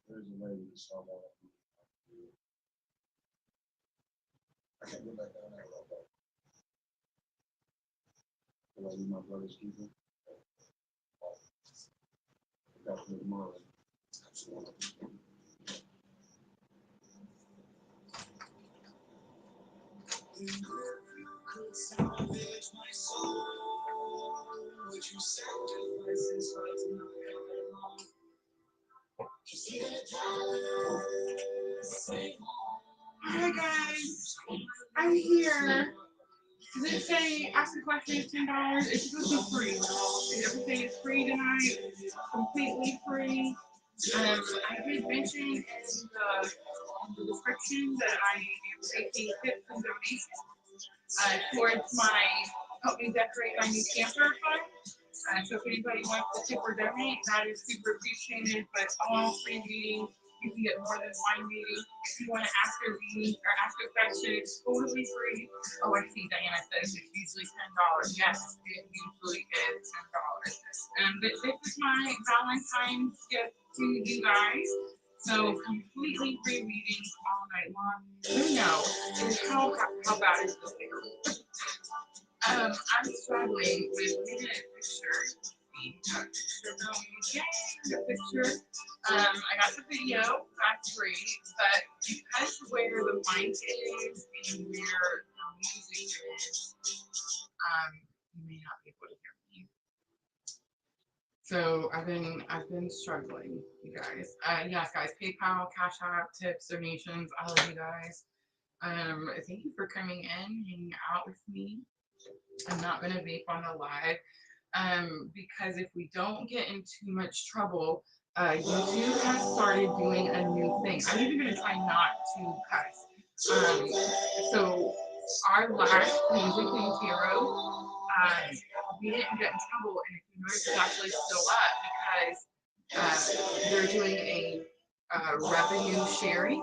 There's a lady that saw that. I can't get back down there real quick. The lady my brother's keeping. I got to tomorrow. Hi guys, I'm here. Does it say ask a question is $10? It's supposed to be free. Everything is free tonight, completely free. I did mention in the description that I am taking tips and donations towards my help me decorate my new camper fund. So if anybody wants to tip or donate, that is super appreciated. But all free readings, you can get more than one reading. If you want to ask a reading or ask a question, it's totally free. Oh, I see Diana says it's usually $10. Yes, it usually is $10. But this is my Valentine's gift to you guys. So completely free readings all night long. Who knows? How bad is this thing? I'm struggling with getting a picture. The picture. I got the video, that's great, but because of where the mic is and where the music is, you may not be able to hear me. So I've been struggling, you guys. Yes, guys, PayPal, Cash App, tips, donations, I love you guys. Thank you for coming in, hanging out with me. I'm not gonna vape on the live. Because if we don't get in too much trouble, YouTube has started doing a new thing. I'm even going to try not to cuss. So our last music in tarot, we didn't get in trouble, and if you notice, it's actually still up because they're doing a revenue sharing.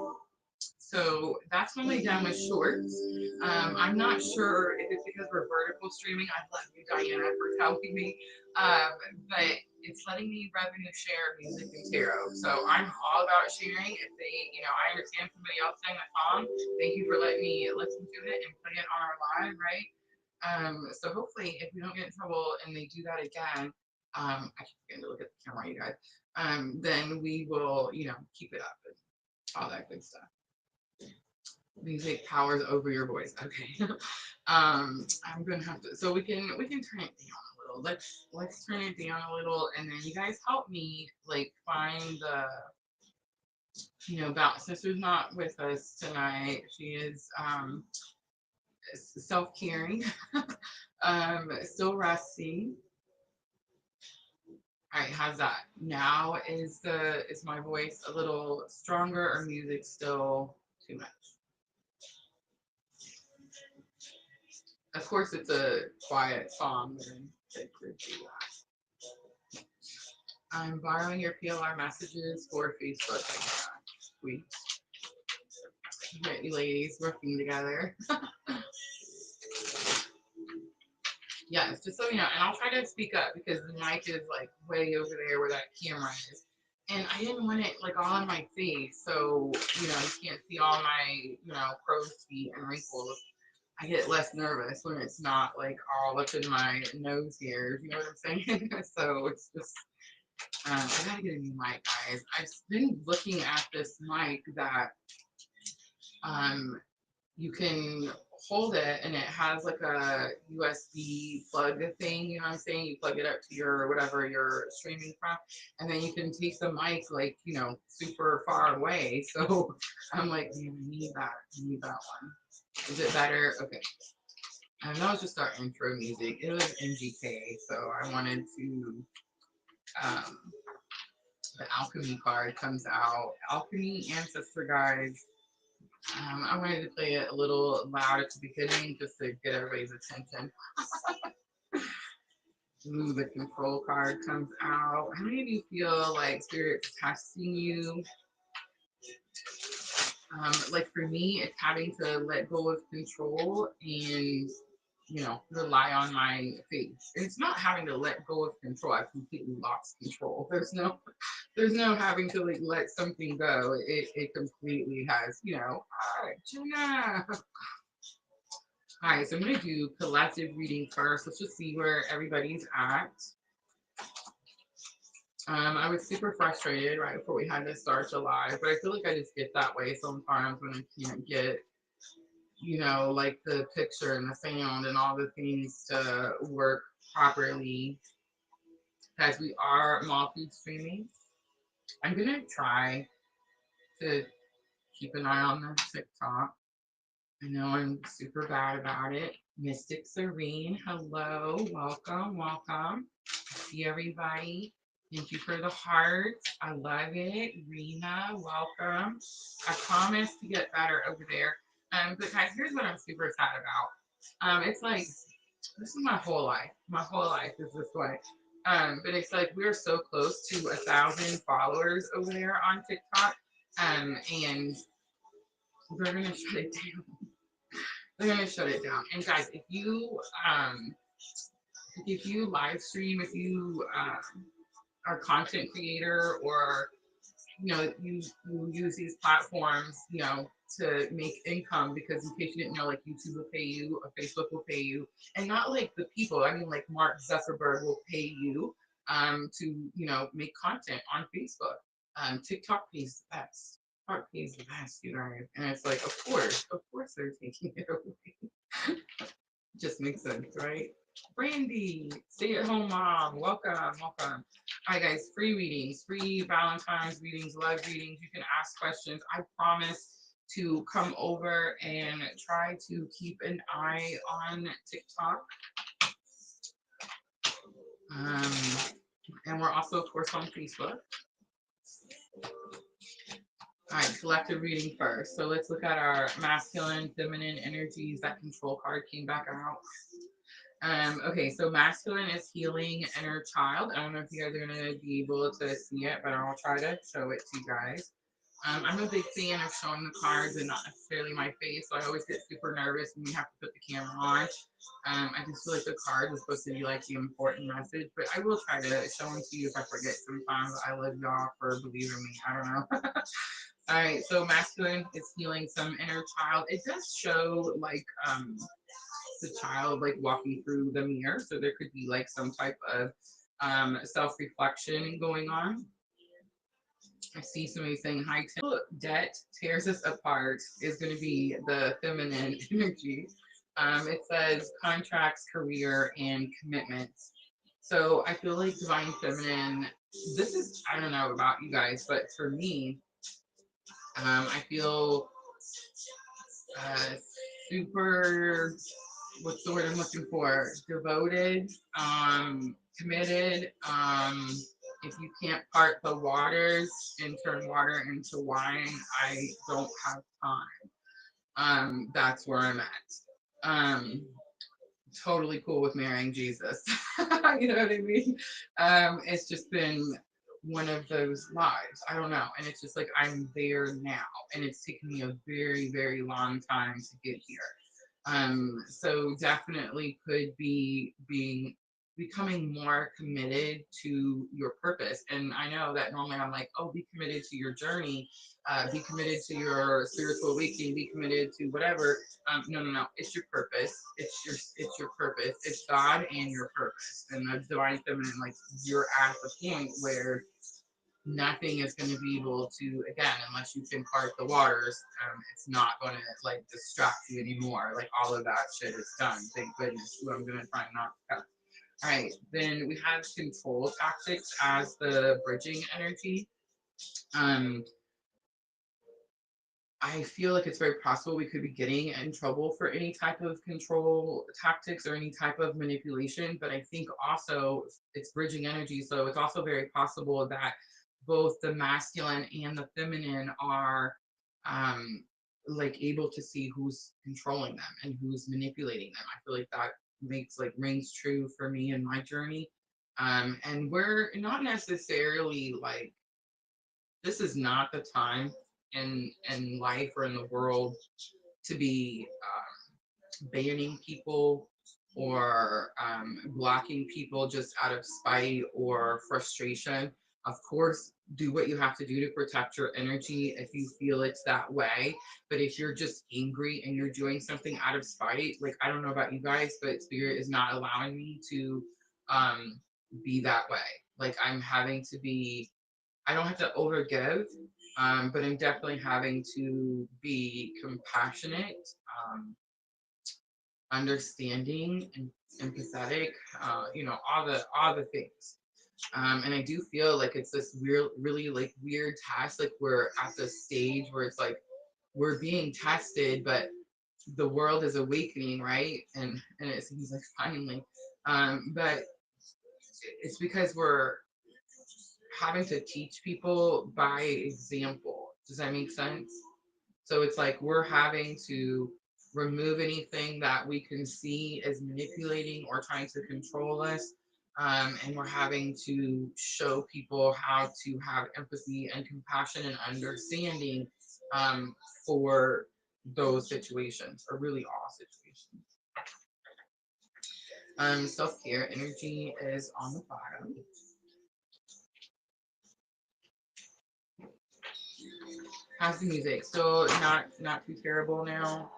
So that's when they done with shorts. I'm not sure if it's because we're vertical streaming. I love you, Diana, for helping me. But it's letting me revenue share music and tarot. So I'm all about sharing. If they, I understand somebody else sang a song. Thank you for letting me listen to it and put it on our live, right? So hopefully, if we don't get in trouble and they do that again, I keep forgetting to look at the camera, you guys. Then we will, keep it up and all that good stuff. Music powers over your voice. Okay. I'm gonna have to. So we can turn it down a little. Let's turn it down a little, and then you guys help me find the Sister's not with us tonight. She is self-caring, still resting. All right, how's that? Now is my voice a little stronger, or music still too much? Of course, it's a quiet song. I'm borrowing your PLR messages for Facebook. Sweet. Get you ladies working together. Yes, just so you know, and I'll try to speak up because the mic is like way over there where that camera is. And I didn't want it like all in my face, so you can't see all my crow's feet and wrinkles. I get less nervous when it's not like all up in my nose here. You know what I'm saying? So it's just I gotta get a new mic, guys. I've been looking at this mic that um you can hold it and it has like a USB plug thing, you know what I'm saying? You plug it up to your whatever you're streaming from, and then you can take the mic like, super far away. So I'm like, you need that. You need that one. Is it better? Okay. And that was just our intro music. It was MGK, so I wanted to the alchemy card comes out. Alchemy ancestor guides. I wanted to play it a little loud at the beginning just to get everybody's attention. Ooh, the control card comes out. How many of you feel like spirit's testing you? Like for me, it's having to let go of control and rely on my faith. And it's not having to let go of control. I've completely lost control. There's no having to like let something go. It completely has, all right, Jenna. All right, so I'm gonna do collective reading first. Let's just see where everybody's at. I was super frustrated right before we had to start July, but I feel like I just get that way sometimes when I can't get, like the picture and the sound and all the things to work properly as we are multi-streaming. I'm gonna try to keep an eye on the TikTok. I know I'm super bad about it. Mystic Serene, hello, welcome, welcome. See everybody. Thank you for the hearts. I love it. Rena, welcome. I promise to get better over there. But guys, here's what I'm super sad about. It's like this is my whole life. My whole life is this way. But it's like we're so close to 1,000 followers over there on TikTok. And they're gonna shut it down. They're gonna shut it down. And guys, if you live stream, if you are a content creator, or you use these platforms, to make income, because in case you didn't know, like YouTube will pay you, or Facebook will pay you, and not like the people. I mean, like Mark Zuckerberg will pay you to make content on Facebook. TikTok pays the best. TikTok pays the best, you guys, and it's like, of course, they're taking it away. Just makes sense, right? Brandy, stay-at-home mom, welcome, welcome. Hi guys, free readings, free Valentines readings, love readings. You can ask questions. I promise to come over and try to keep an eye on TikTok. And we're also, of course, on Facebook. All right, collective reading first. So let's look at our masculine, feminine energies. That control card came back out. Okay, so masculine is healing inner child. I don't know if you guys are going to be able to see it, but I'll try to show it to you guys. I'm a big fan of showing the cards and not necessarily my face, so I always get super nervous when we have to put the camera on. I just feel like the card is supposed to be like the important message, but I will try to show them to you if I forget sometimes. I love y'all for believing me. I don't know. All right, so masculine is healing some inner child. It does show like the child like walking through the mirror, so there could be like some type of self-reflection going on. I see somebody saying high debt tears us apart is going to be the feminine energy. It says contracts, career, and commitments. So I feel like divine feminine, this is, I don't know about you guys, but for me, I feel super, what's the word I'm looking for? Devoted, committed. If you can't part the waters and turn water into wine, I don't have time. That's where I'm at. Totally cool with marrying Jesus. You know what I mean? It's just been one of those lives. I don't know. And it's just like I'm there now. And it's taken me a very, very long time to get here. So definitely could be becoming more committed to your purpose. And I know that normally I'm like, oh, be committed to your journey, be committed to your spiritual awakening, be committed to whatever. No, no, no. It's your purpose. It's your purpose. It's God and your purpose. And the divine feminine, like you're at the point where nothing is going to be able to, again, unless you can part the waters, it's not going to like distract you anymore. Like all of that shit is done, thank goodness. Who I'm going to try not to cut. All right, then we have control tactics as the bridging energy. I feel like it's very possible we could be getting in trouble for any type of control tactics or any type of manipulation, but I think also it's bridging energy, so it's also very possible that both the masculine and the feminine are um, like able to see who's controlling them and who's manipulating them. I feel like that makes like rings true for me in my journey. And we're not necessarily like, this is not the time in life or in the world to be banning people or blocking people just out of spite or frustration. Of course, do what you have to do to protect your energy if you feel it's that way. But if you're just angry and you're doing something out of spite, like I don't know about you guys, but spirit is not allowing me to be that way. Like I'm having to be, I don't have to overgive, but I'm definitely having to be compassionate, understanding, and empathetic. All the things. And I do feel like it's this weird, really like weird task. Like we're at the stage where it's like we're being tested, but the world is awakening, right? And it seems like finally, but it's because we're having to teach people by example. Does that make sense? So it's like we're having to remove anything that we can see as manipulating or trying to control us. And we're having to show people how to have empathy and compassion and understanding for those situations, or really all situations. Self-care energy is on the bottom. How's the music? So not too terrible now.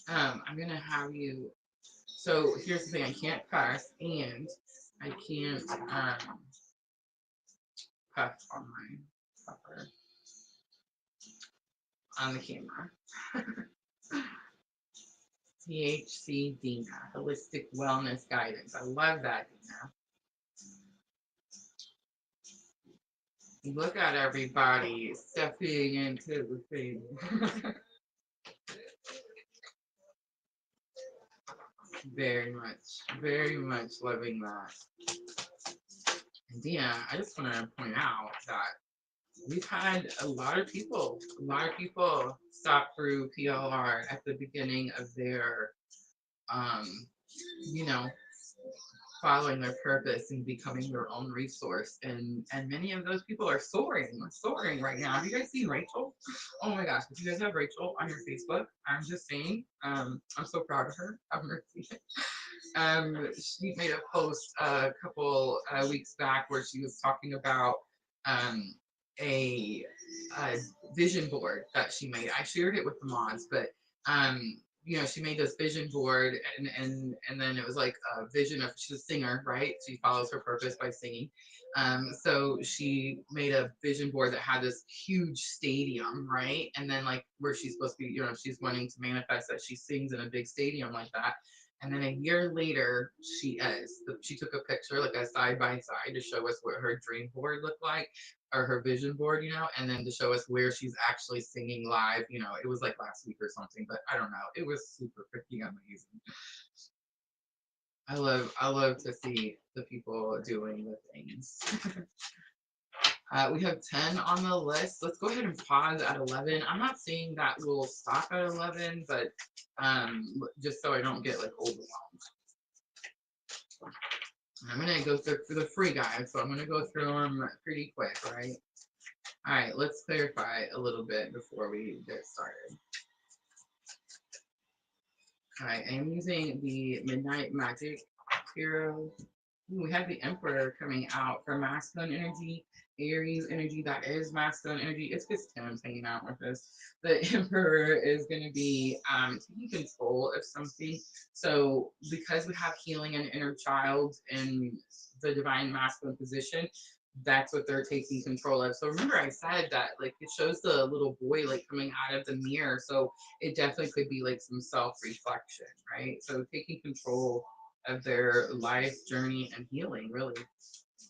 I'm gonna have you. So here's the thing: I can't cuss, and I can't puff on my puffer on the camera. THC Dina, holistic wellness guidance. I love that, Dina. Look at everybody stepping into the thing. Very much loving that. And Dina, I just want to point out that we've had a lot of people stop through PLR at the beginning of their, you know, following their purpose and becoming their own resource. And many of those people are soaring right now. Have you guys seen Rachel? Oh my gosh, if you guys have Rachel on your Facebook, I'm just saying, I'm so proud of her. I've never seen it. She made a post a couple weeks back where she was talking about a, a vision board that she made. I shared it with the mods, but she made this vision board, and then it was like a vision of, she's a singer, right? She follows her purpose by singing. So she made a vision board that had this huge stadium, right? And then like where she's supposed to be, she's wanting to manifest that she sings in a big stadium like that. And then a year later, she took a picture, like a side by side, to show us what her dream board looked like, or her vision board, and then to show us where she's actually singing live. It was like last week or something, but I don't know. It was super freaking amazing. I love to see the people doing the things. We have 10 on the list. Let's go ahead and pause at 11. I'm not saying that we'll stop at 11, but just so I don't get like overwhelmed. I'm going to go through the free guys, so I'm going to go through them pretty quick, right? All right, let's clarify a little bit before we get started. All right, I am using the Midnight Magic Tarot. Ooh, we have the Emperor coming out for masculine energy, Aries energy. That is masculine energy. It's because Tim's hanging out with us. The Emperor is going to be taking control of something. So because we have healing and inner child in the divine masculine position, that's what they're taking control of. So remember I said that like it shows the little boy like coming out of the mirror. So it definitely could be like some self-reflection, right? So taking control of their life journey and healing, really.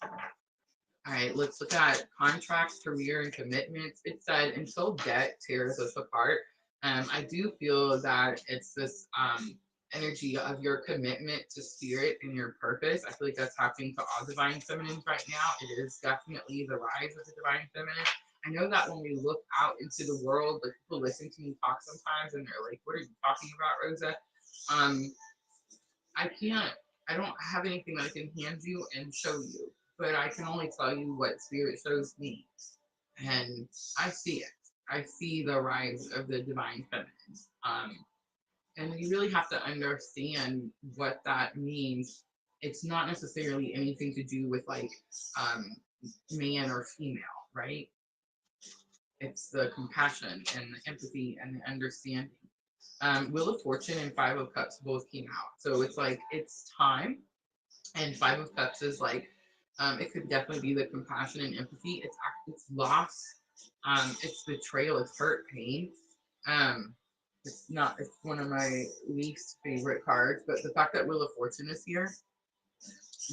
All right, let's look at contracts, career, and commitments. It said until debt tears us apart. I do feel that it's this energy of your commitment to spirit and your purpose. I feel like that's happening to all divine feminines right now. It is definitely the rise of the divine feminine. I know that when we look out into the world, like people listen to me talk sometimes and they're like, what are you talking about, Rosa? Um, I don't have anything that I can hand you and show you, but I can only tell you what spirit shows me. And I see it. I see the rise of the divine feminine. And you really have to understand what that means. It's not necessarily anything to do with like um, man or female, right? It's the compassion and the empathy and the understanding. Wheel of Fortune and Five of Cups both came out. So it's like it's time. And Five of Cups is like it could definitely be the compassion and empathy. It's loss. It's betrayal. It's hurt, pain. Um, it's not. It's one of my least favorite cards. But the fact that Wheel of Fortune is here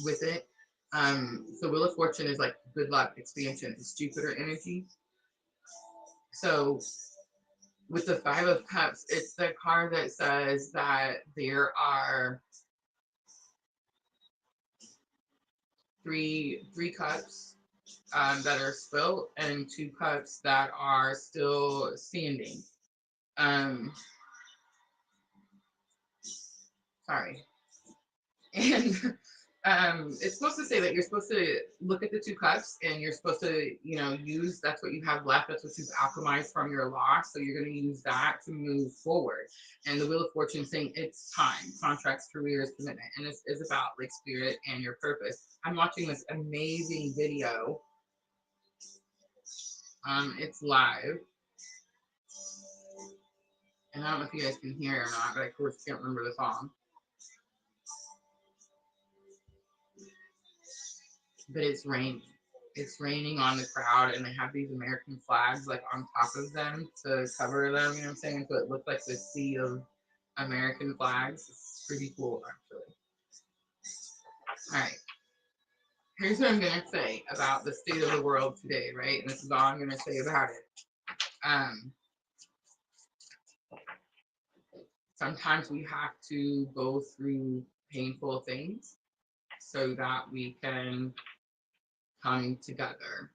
with it. So Wheel of Fortune is like good luck, expansion. It's Jupiter energy. So with the Five of Cups, it's the card that says that there are three cups that are spilt and two cups that are still standing. Um, sorry. And it's supposed to say that you're supposed to look at the two cups and you're supposed to, use that's what you have left. That's what you've alchemized from your loss. So you're going to use that to move forward. And the Wheel of Fortune saying it's time, contracts, careers, commitment. And this is about like spirit and your purpose. I'm watching this amazing video. It's live. And I don't know if you guys can hear it or not, but I of course can't remember the song. But it's raining. It's raining on the crowd, and they have these American flags like on top of them to cover them. You know what I'm saying? So it looks like the sea of American flags. It's pretty cool, actually. All right. Here's what I'm gonna say about the state of the world today, right? And this is all I'm gonna say about it. Sometimes we have to go through painful things so that we can come together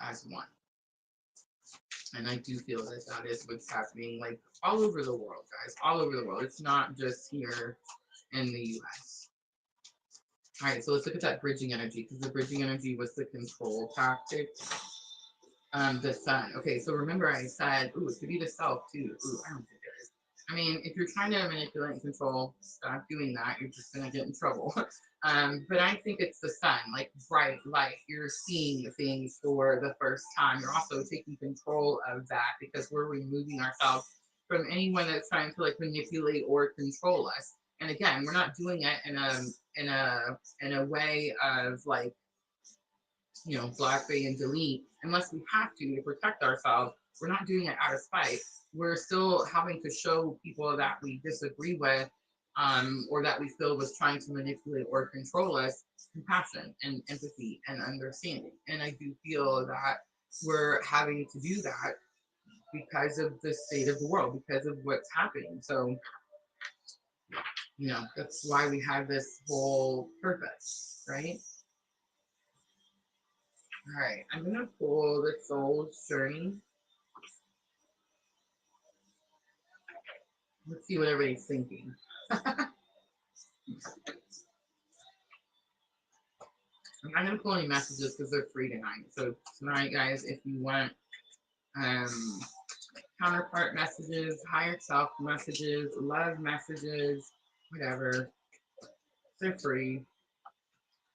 as one. And I do feel that that is what's happening like all over the world, guys, all over the world. It's not just here in the US. All right, so let's look at that bridging energy, because the bridging energy was the control tactic. The sun. Okay, so remember I said, ooh, it could be the self too. Ooh, I don't think it is. I mean, if you're trying to manipulate and control, stop doing that. You're just gonna get in trouble. But I think it's the sun, like bright light. You're seeing things for the first time. You're also taking control of that because we're removing ourselves from anyone that's trying to like manipulate or control us. And again, we're not doing it in a way of like, block, bay, and delete unless we have to protect ourselves. We're not doing it out of spite. We're still having to show people that we disagree with, or that we feel was trying to manipulate or control us, compassion and empathy and understanding. And I do feel that we're having to do that because of the state of the world, because of what's happening. So, that's why we have this whole purpose, right? All right, I'm gonna pull the soul's journey. Let's see what everybody's thinking. I'm not gonna pull any messages because they're free tonight. So tonight, guys, if you want counterpart messages, higher self messages, love messages, whatever. They're free.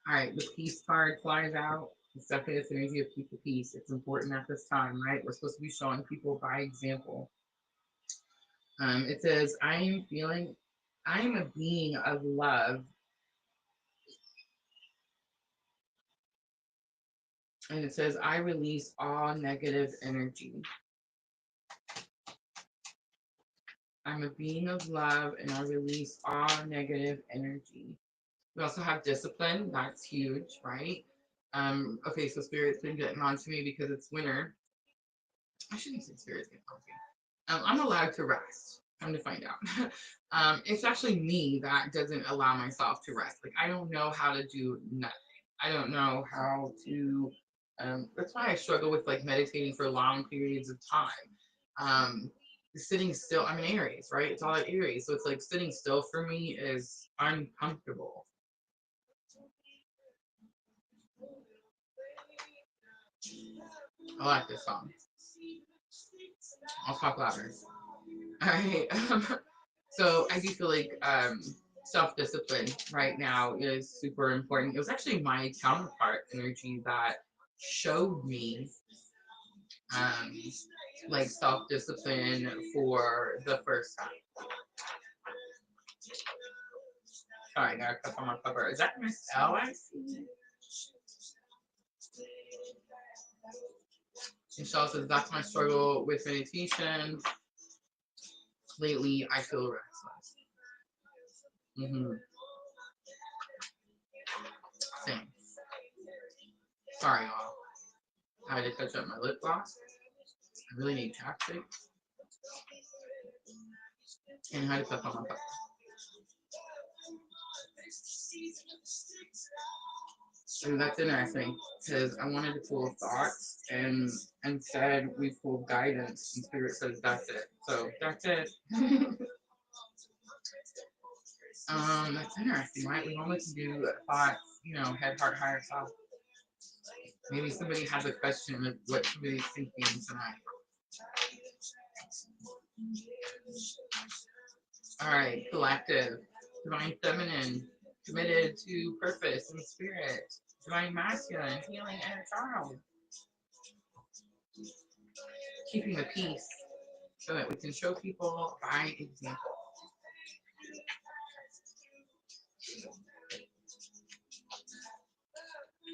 All right, the peace card flies out. It's definitely this energy of people peace. It's important at this time, right? We're supposed to be showing people by example. It says, I am a being of love. And it says, I release all negative energy. I'm a being of love and I release all negative energy. We also have discipline. That's huge, right? Okay, so Spirit's been getting on to me because it's winter. I shouldn't say Spirit's getting on to me. I'm allowed to rest. Come to find out. It's actually me that doesn't allow myself to rest. Like, I don't know how to do nothing. I don't know how to, that's why I struggle with like meditating for long periods of time. Sitting still, I'm in Aries, right? It's all at Aries. So it's like sitting still for me is uncomfortable. I like this song. I'll talk louder. All right. So I do feel like self-discipline right now is super important. It was actually my counterpart energy that showed me like self-discipline for the first time. Sorry, I gotta cut on my cover. Is that Miss L I see? Michelle says, that's my struggle with meditation. Lately, I feel restless. Same. Sorry, y'all. I had to touch up my lip gloss. I really need chapstick. And I had to touch on my cup. And that's interesting because I wanted to pull thoughts and instead we pulled guidance and Spirit says that's it. So that's it. That's interesting, right? We only can do thoughts, you know, head, heart, higher self. Maybe somebody has a question of what somebody's thinking tonight. All right, collective, divine feminine, committed to purpose and spirit, divine masculine, healing inner child, keeping the peace so that we can show people by example.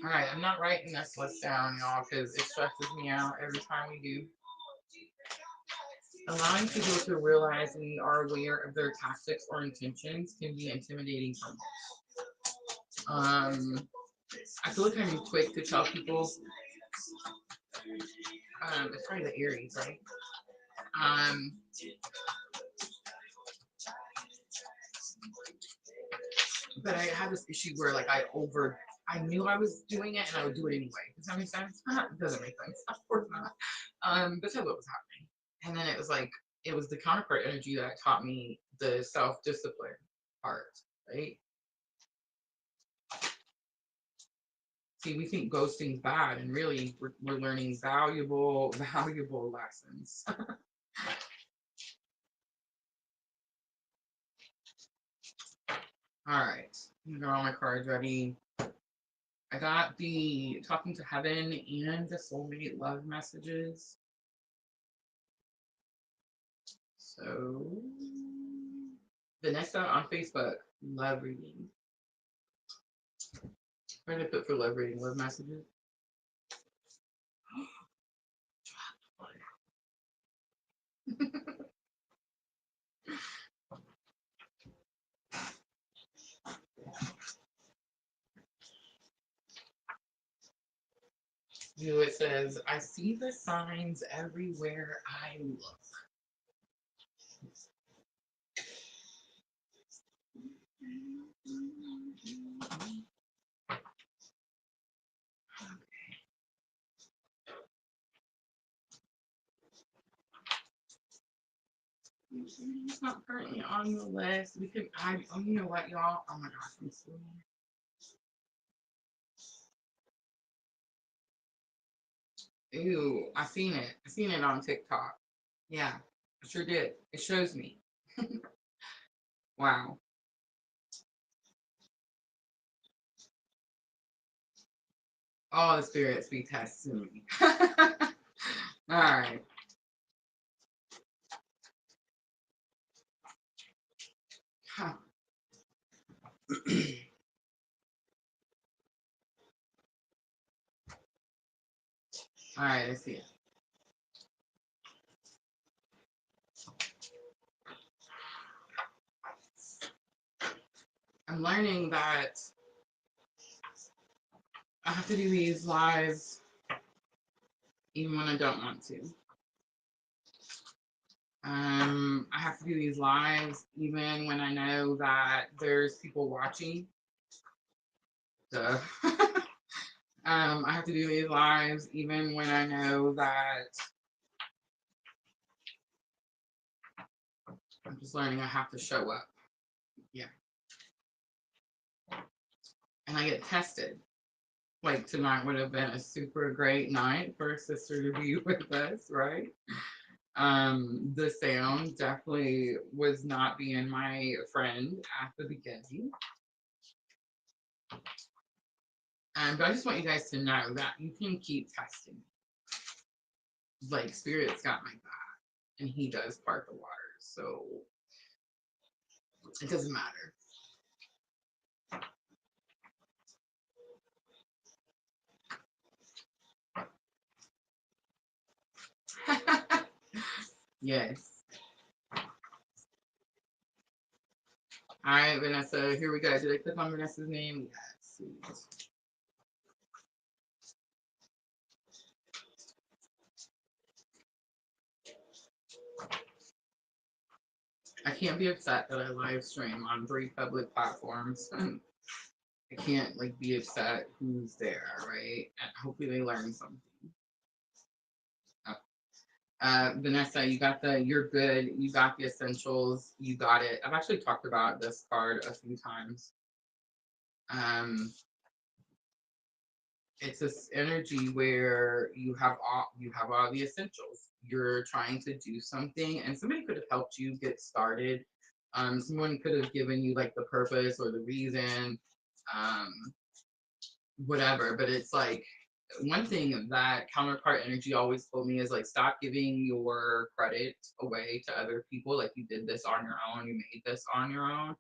All right, I'm not writing this list down, y'all, because it stresses me out every time we do. Allowing people to realize we are aware of their tactics or intentions can be intimidating for most. I feel like I'm quick to tell people. It's probably the Aries, right? But I had this issue where like I knew I was doing it and I would do it anyway. Does that make sense? It doesn't make sense. Of course not. That's how what was happening. And then it was like, it was the counterpart energy that taught me the self-discipline part, right? See, we think ghosting's bad, and really we're learning valuable lessons. All right, I got all my cards ready. I got the talking to heaven and the soulmate love messages. So the next out on Facebook, love reading. Where did I put for love reading? Love messages. It says, I see the signs everywhere I look. It's not currently on the list. We could add, oh, you know what, y'all? Oh my gosh, I'm so. Ew, I seen it. I seen it on TikTok. Yeah, I sure did. It shows me. Wow. All the spirits be testing me. All right. Huh. All right, I see it. I'm learning that I have to do these lives even when I don't want to. I have to do these lives even when I know that there's people watching. Duh. I have to do these lives even when I know that I'm just learning I have to show up. Yeah. And I get tested. Like tonight would have been a super great night for a sister to be with us, right? The sound definitely was not being my friend at the beginning. But I just want you guys to know that you can keep testing. Like Spirit's got my back, and he does part the water, so it doesn't matter. Yes. All right, Vanessa. Here we go. Did I click on Vanessa's name? Yes. Sweet. I can't be upset that I live stream on 3 public platforms. I can't like be upset who's there, right? And hopefully they learn something. Oh. Vanessa, you got you're good. You got the essentials. You got it. I've actually talked about this card a few times. It's this energy where you have all the essentials. You're trying to do something, and somebody could have helped you get started. Someone could have given you like the purpose or the reason, um, whatever. But it's like one thing that counterpart energy always told me is like stop giving your credit away to other people. Like you did this on your own, you made this on your own.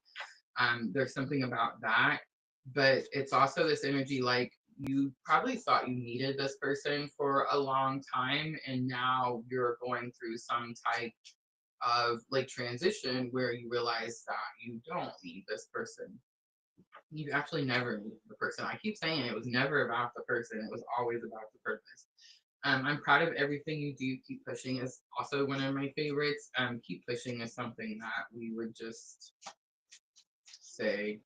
There's something about that, but it's also this energy like you probably thought you needed this person for a long time, and now you're going through some type of like transition where you realize that you don't need this person. You actually never need the person. I keep saying it was never about the person, it was always about the purpose. I'm proud of everything you do. Keep pushing is also one of my favorites. Keep pushing is something that we would just say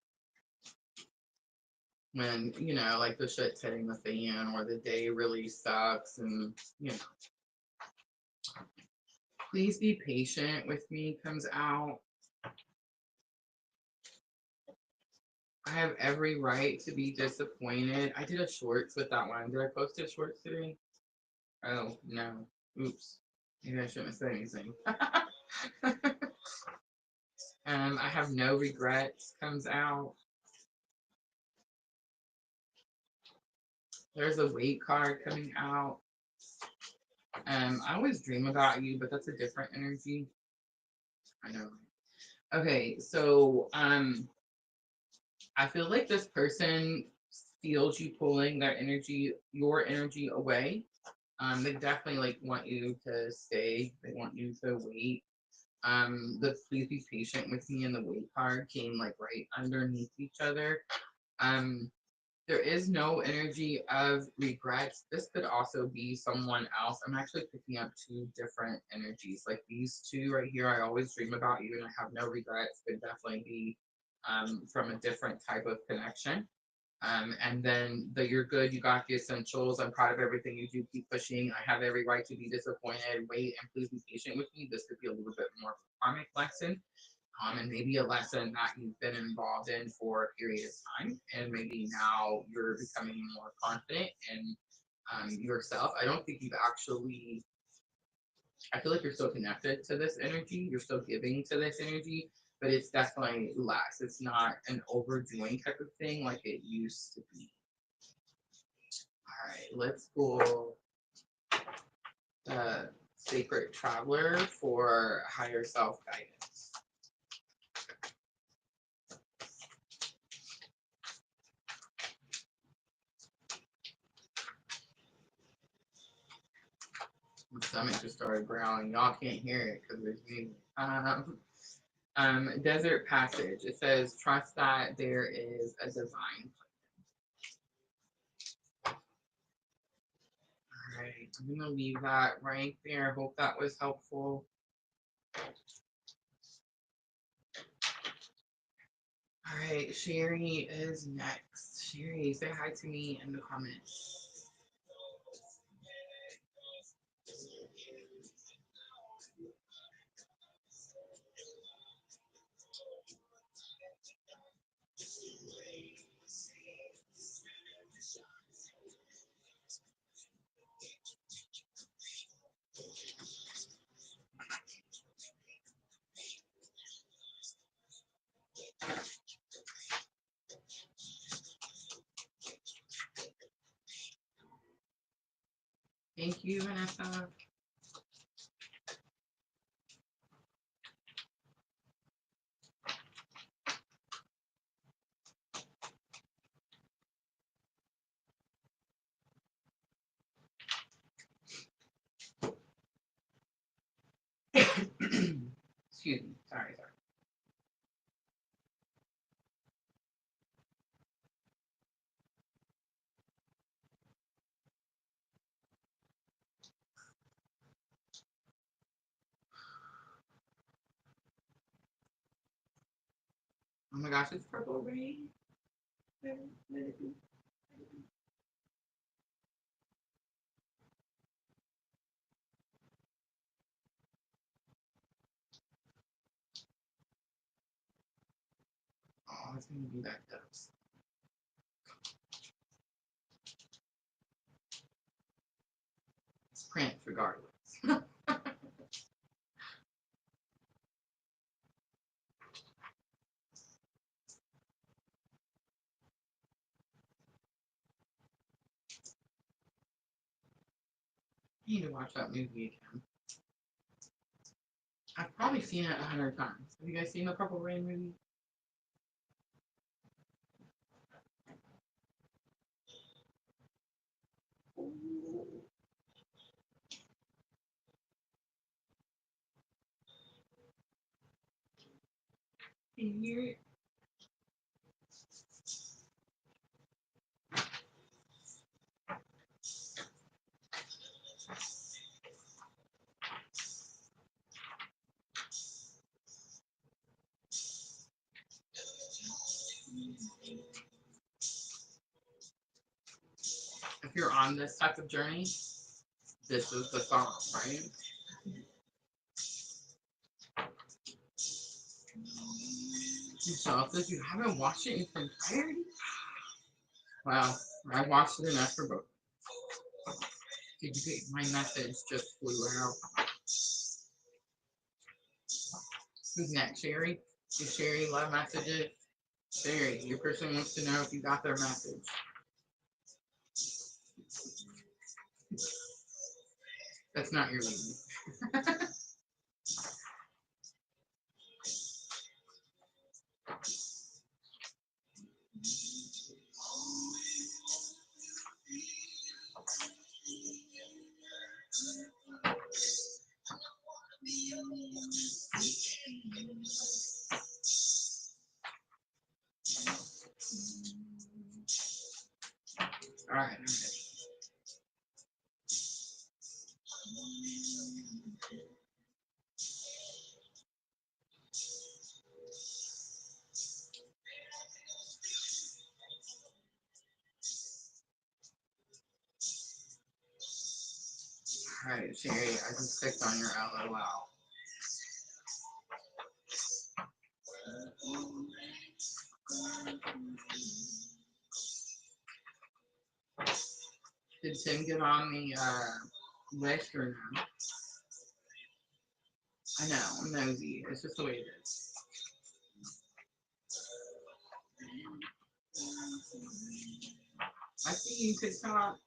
when, you know, like the shit's hitting the fan or the day really sucks, and, you know, please be patient with me comes out. I have every right to be disappointed. I did a shorts with that one. Did I post a shorts today? Oh, no. Oops. Maybe I shouldn't have said anything. I have no regrets comes out. There's a weight card coming out. I always dream about you, but that's a different energy. I know. Okay, so I feel like this person feels you pulling their energy, your energy away. They definitely like want you to stay. They want you to wait. The please be patient with me and the wait card came like right underneath each other. Um, there is no energy of regrets. This could also be someone else. I'm actually picking up 2 different energies. Like these 2 right here, I always dream about you and I have no regrets, could definitely be from a different type of connection. And then the you're good, you got the essentials. I'm proud of everything you do. Keep pushing. I have every right to be disappointed. Wait and please be patient with me. This could be a little bit more karmic lesson. And maybe a lesson that you've been involved in for a period of time, and maybe now you're becoming more confident in yourself. I don't think you've actually I feel like you're still connected to this energy. You're still giving to this energy, but it's definitely less. It's not an overdoing type of thing like it used to be. All right, let's pull the Sacred Traveler for higher self guidance. My stomach just started growling. Y'all can't hear it because there's music. Desert Passage. It says, trust that there is a divine. All right, I'm going to leave that right there. Hope that was helpful. All right, Sherry is next. Sherry, say hi to me in the comments. Thank you, Vanessa. Excuse me. Sorry. Oh my gosh, it's purple rain. Let it be. Oh, it's gonna be that dust. It's Prince regardless. I need to watch that movie again. I've probably seen it 100 times. Have you guys seen the Purple Rain movie? Can you hear it? If you're on this type of journey, this is the song, right? Yourself, if you haven't watched it in its entirety, wow, I watched it in Astro. Did you get my message? Just flew out. Who's next, Sherry? Is Sherry love messages? Sherry, your person wants to know if you got their message. That's not your reading. All right. All right, Sherry, I just clicked on your LOL. Did Tim get on the list or no? I know, I'm nosy. It's just the way it is. I see you, TikTok.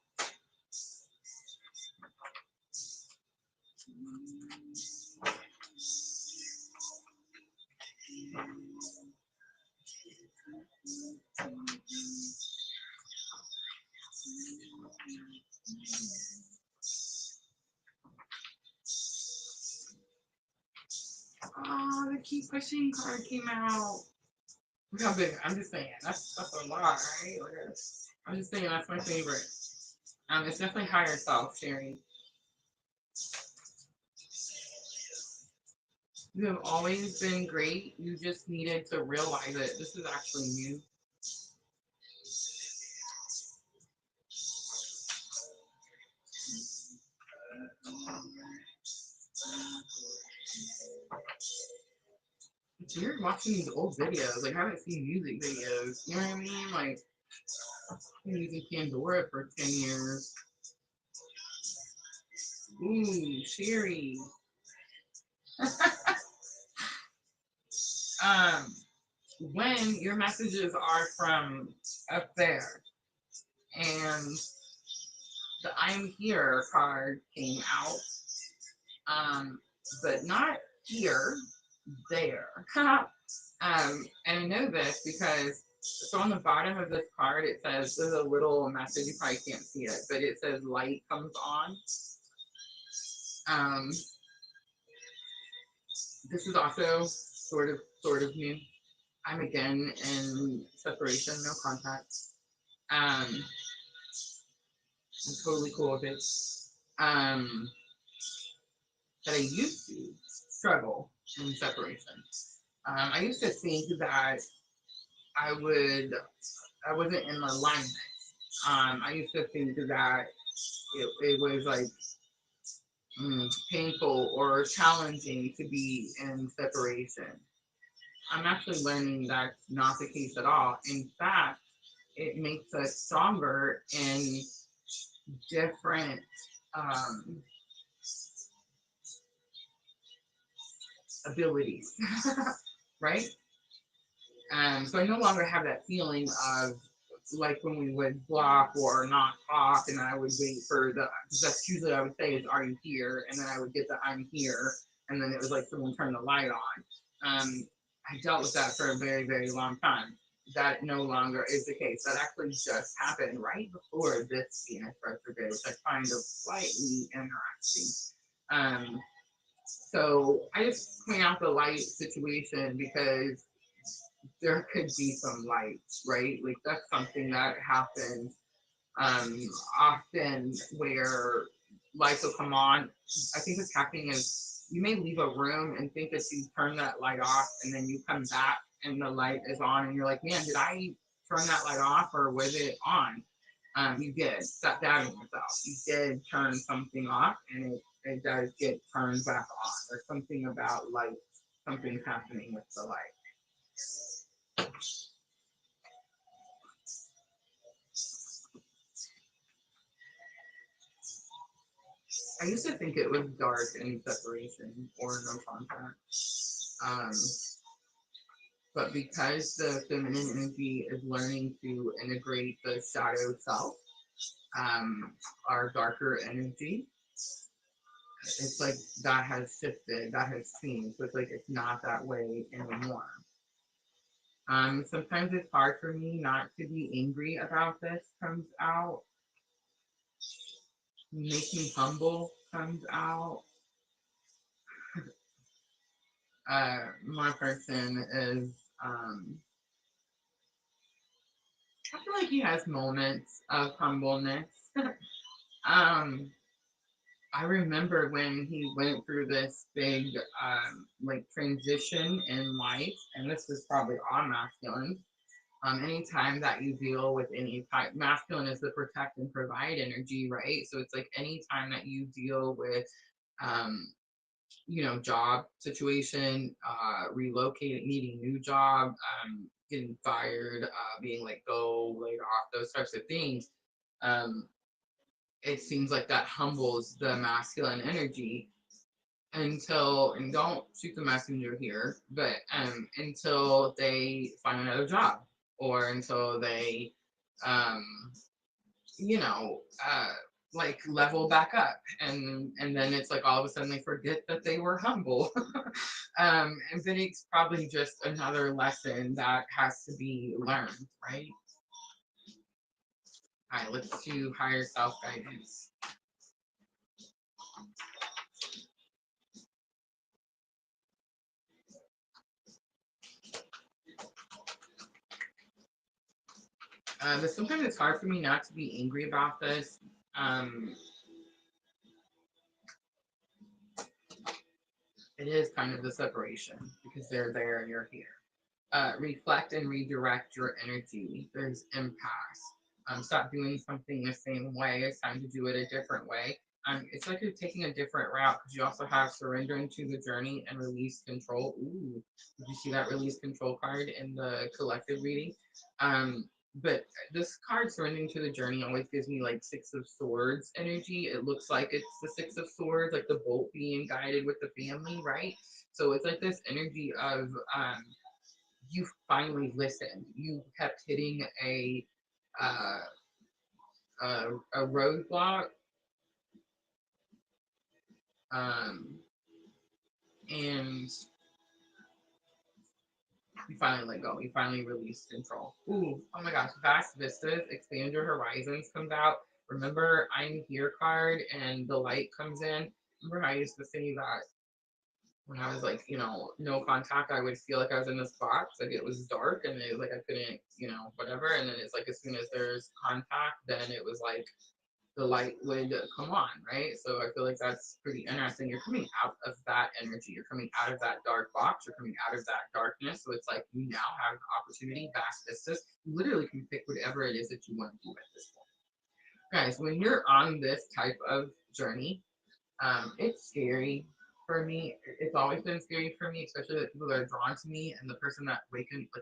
Oh, the keep pushing card came out. Look how big. I'm just saying that's a lot, right? Like, I'm just saying that's my favorite. It's definitely higher self, Sherry. You have always been great. You just needed to realize it. This is actually new. It's weird watching these old videos. Like, I haven't seen music videos. You know what I mean? Like, I've been using Pandora for 10 years. Ooh, Sherry. um, when your messages are from up there and the I'm here card came out, but not here, there. And I know this because so on the bottom of this card it says there's a little message, you probably can't see it, but it says light comes on. This is also sort of new. I'm again in separation, no contact. I'm totally cool with it. That I used to struggle in separation. I used to think that I would I wasn't in alignment. I used to think that it was like painful or challenging to be in separation. I'm actually learning that's not the case at all. In fact, it makes us stronger in different abilities, right? So I no longer have that feeling of like when we would block or not talk, and I would wait for the. That's usually I would say is "Are you here?" and then I would get the "I'm here," and then it was like someone turned the light on. I dealt with that for a very long time. That no longer is the case. That actually just happened right before this Venus retrograde, which I find of slightly interesting. So I just point out the light situation because there could be some light, right? Like that's something that happens often where lights will come on. I think what's happening is you may leave a room and think that you turn that light off and then you come back and the light is on and you're like, man, did I turn that light off or was it on? You did. Stop doubting yourself. You did turn something off and it does get turned back on. There's something about light, something's happening with the light. I used to think it was dark in separation or no contact. Um, but because the feminine energy is learning to integrate the shadow self, our darker energy, it's like that has shifted, that has changed. So it's like it's not that way anymore. Sometimes it's hard for me not to be angry about this comes out. Make me humble comes out. My person is I feel like he has moments of humbleness. I remember when he went through this big like transition in life, and this is probably all masculine. Anytime that you deal with any type, masculine is the protect and provide energy, right? So it's like anytime that you deal with job situation, relocating, needing new job, getting fired, being let go, laid off, those types of things. Um, it seems like that humbles the masculine energy. until, and don't shoot the messenger here, but until they find another job, or until they um you know, like level back up, and then it's like all of a sudden they forget that they were humble. And then it's probably just another lesson that has to be learned, right? All right, let's do higher self guidance. But sometimes it's hard for me not to be angry about this. It is kind of the separation because they're there and you're here. Reflect and redirect your energy. There's impasse. Stop doing something the same way. It's time to do it a different way. It's like you're taking a different route because you also have surrendering to the journey and release control. Ooh, did you see that release control card in the collective reading? But this card, surrendering to the journey, always gives me like Six of Swords energy. It looks like it's the Six of Swords, like the bolt being guided with the family, right? So it's like this energy of you finally listened. You kept hitting uh, a roadblock, um, and you finally let go. You finally released control. Ooh, oh my gosh, vast vistas, expand your horizons comes out. Remember, I'm here card, and the light comes in. Remember, how I used to say that when I was like, no contact, I would feel like I was in this box, like it was dark, and it was like I couldn't, whatever. And then it's like as soon as there's contact, then it was like the light would come on, right? So I feel like that's pretty interesting. You're coming out of that energy. You're coming out of that dark box. You're coming out of that darkness. So it's like you now have the opportunity, vast vistas. You literally can pick whatever it is that you want to do at this point. Guys, when you're on this type of journey, it's scary for me. It's always been scary for me, especially the people that are drawn to me and the person that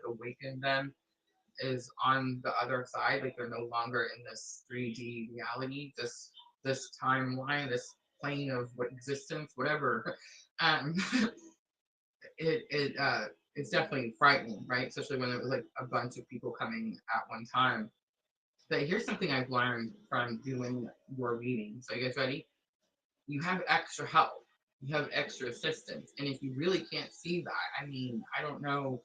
awakened them is on the other side. Like they're no longer in this 3D reality, this timeline, this plane of what existence, whatever. Um, it's definitely frightening, right? Especially when it was like a bunch of people coming at one time. But here's something I've learned from doing your readings. Are you guys ready? You have extra help. You have extra assistance. And if you really can't see that, I mean, I don't know.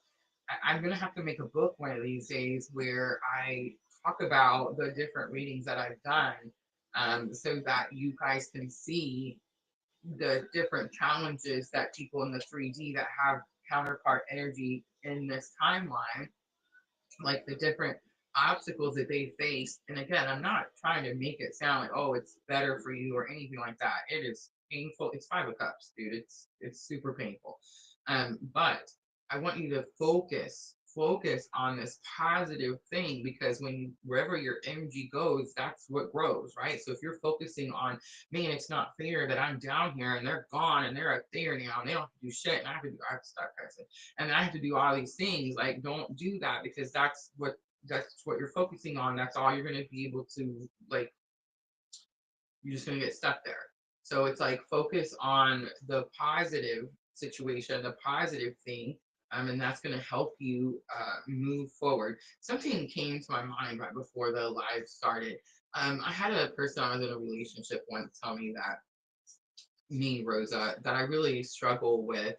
I'm going to have to make a book one of these days where I talk about the different readings that I've done, so that you guys can see the different challenges that people in the 3D that have counterpart energy in this timeline, like the different obstacles that they face. And again, I'm not trying to make it sound like, oh, it's better for you or anything like that. It is painful. It's Five of Cups, dude. It's super painful. But I want you to focus on this positive thing, because wherever your energy goes, that's what grows, right? So if you're focusing on, man, it's not fair that I'm down here and they're gone and they're up there now and they don't have to do shit and I have to start cursing and I have to do all these things. Like, don't do that, because that's what you're focusing on. That's all you're going to be able to, like, you're just going to get stuck there. So it's like focus on the positive situation, the positive thing, and that's going to help you move forward. Something came to my mind right before the live started. I had a person I was in a relationship once tell me that, me, Rosa, that I really struggle with,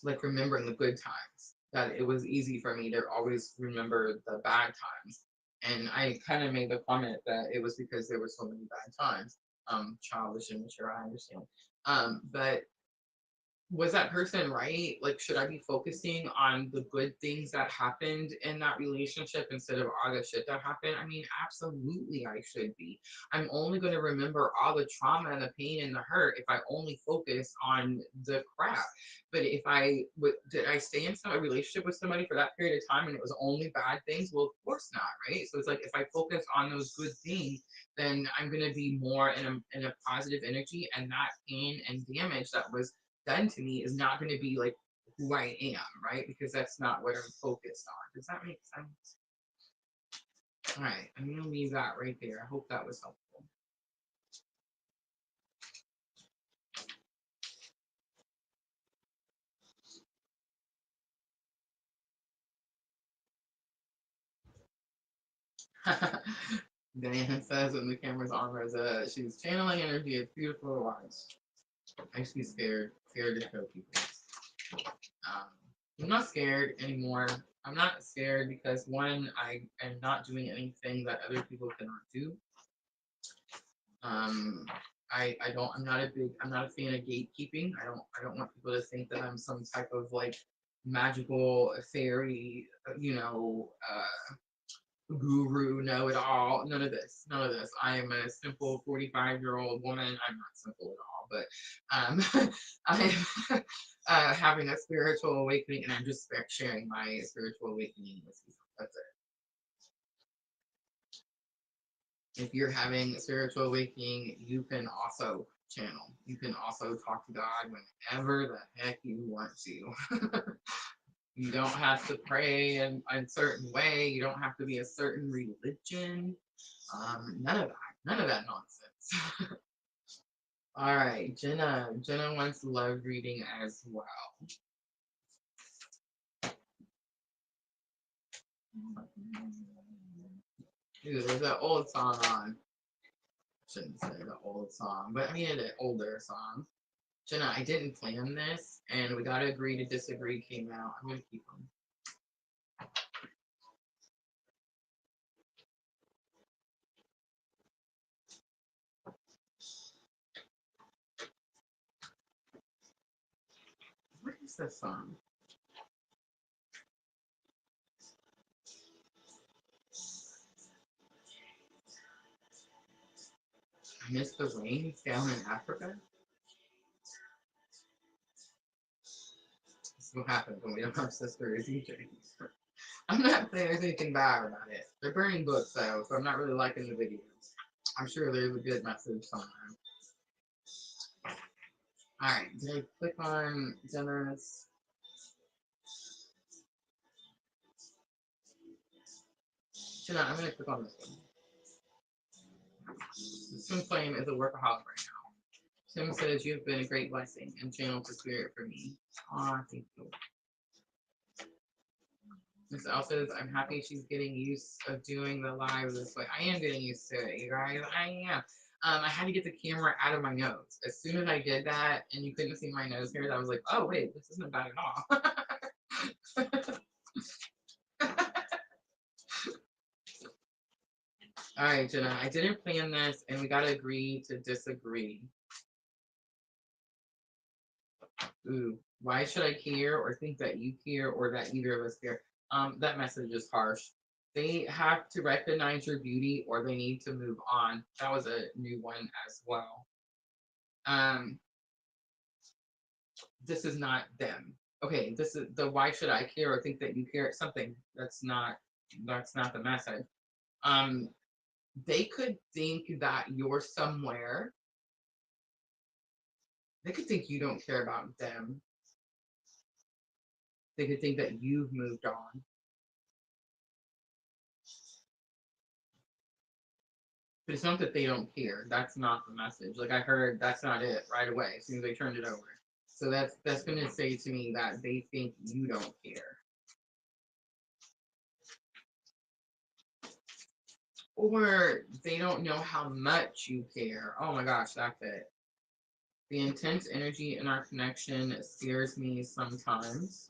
like, remembering the good times. That it was easy for me to always remember the bad times. And I kind of made the comment that it was because there were so many bad times. Childish and mature, I understand. But was that person right? Like, should I be focusing on the good things that happened in that relationship instead of all the shit that happened? I mean, absolutely, I should be. I'm only going to remember all the trauma and the pain and the hurt if I only focus on the crap. But if did I stay in a relationship with somebody for that period of time and it was only bad things? Well, of course not, right? So it's like if I focus on those good things, then I'm going to be more in a positive energy, and that pain and damage that was done to me is not going to be like who I am, right? Because that's not what I'm focused on. Does that make sense? All right, I'm going to leave that right there. I hope that was helpful. Diane says when the camera's on Rosa, she's channeling energy. It's beautiful to watch. I used to be scared to show people. I'm not scared anymore. I'm not scared because one, I am not doing anything that other people cannot do. I'm not a fan of gatekeeping. I don't want people to think that I'm some type of like magical fairy, guru, know it all. None of this. None of this. I am a simple 45-year-old woman. I'm not simple at all, but I am having a spiritual awakening, and I'm just sharing my spiritual awakening with you. That's it. If you're having a spiritual awakening, you can also channel. You can also talk to God whenever the heck you want to. You don't have to pray in a certain way. You don't have to be a certain religion. None of that. None of that nonsense. All right, Jenna. Jenna wants love reading as well. Ooh, there's an old song on. Shouldn't say the old song, but I mean an older song. Jenna, I didn't plan this, and we gotta agree to disagree came out. I'm gonna keep them. What is this song? I miss the rains down in Africa. This is what happens when we don't have sisters DJs. I'm not saying there's anything bad about it. They're burning books though, so I'm not really liking the videos. I'm sure there's a good message somewhere. Alright, did I click on Jenna's? Jenna, I'm gonna click on this one. This twin flame is a workaholic right now. Tim says you have been a great blessing and channeled to spirit for me. Aw, thank you. Miss L says, I'm happy she's getting used of doing the live this way. I am getting used to it, you guys. I am. I had to get the camera out of my nose. As soon as I did that and you couldn't see my nose hairs, I was like, oh, wait, this isn't bad at all. All right, Jenna, I didn't plan this, and we got to agree to disagree. Ooh, why should I care or think that you care or that either of us care? That message is harsh. They have to recognize your beauty or they need to move on. That was a new one as well. This is not them. Okay, this is the why should I care or think that you care something. That's not the message. They could think that you're somewhere. They could think you don't care about them. They could think that you've moved on. But it's not that they don't care. That's not the message. Like I heard, that's not it right away as soon as they turned it over. So that's going to say to me that they think you don't care. Or they don't know how much you care. Oh my gosh, that's it. The intense energy in our connection scares me sometimes.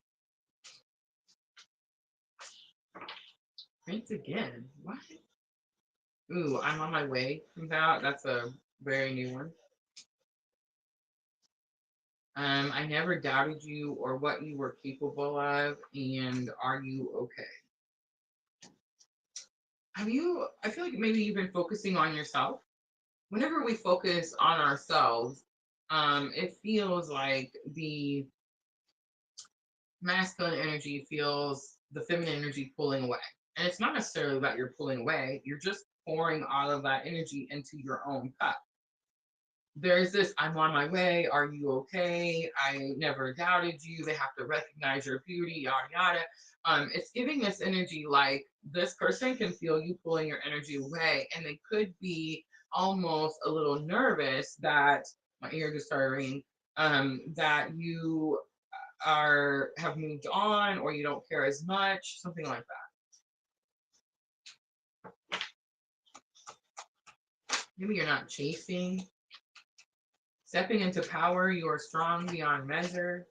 Thanks again. What? Ooh, I'm on my way comes out. That's a very new one. I never doubted you or what you were capable of, and are you okay? I feel like maybe you've been focusing on yourself. Whenever we focus on ourselves, it feels like the masculine energy feels the feminine energy pulling away. And it's not necessarily that you're pulling away, you're just pouring all of that energy into your own cup. There's this, I'm on my way, are you okay? I never doubted you. They have to recognize your beauty, yada yada. It's giving this energy like this person can feel you pulling your energy away, and they could be almost a little nervous that my ear just started ringing, that you have moved on or you don't care as much, something like that. Maybe you're not chasing. Stepping into power, you are strong beyond measure.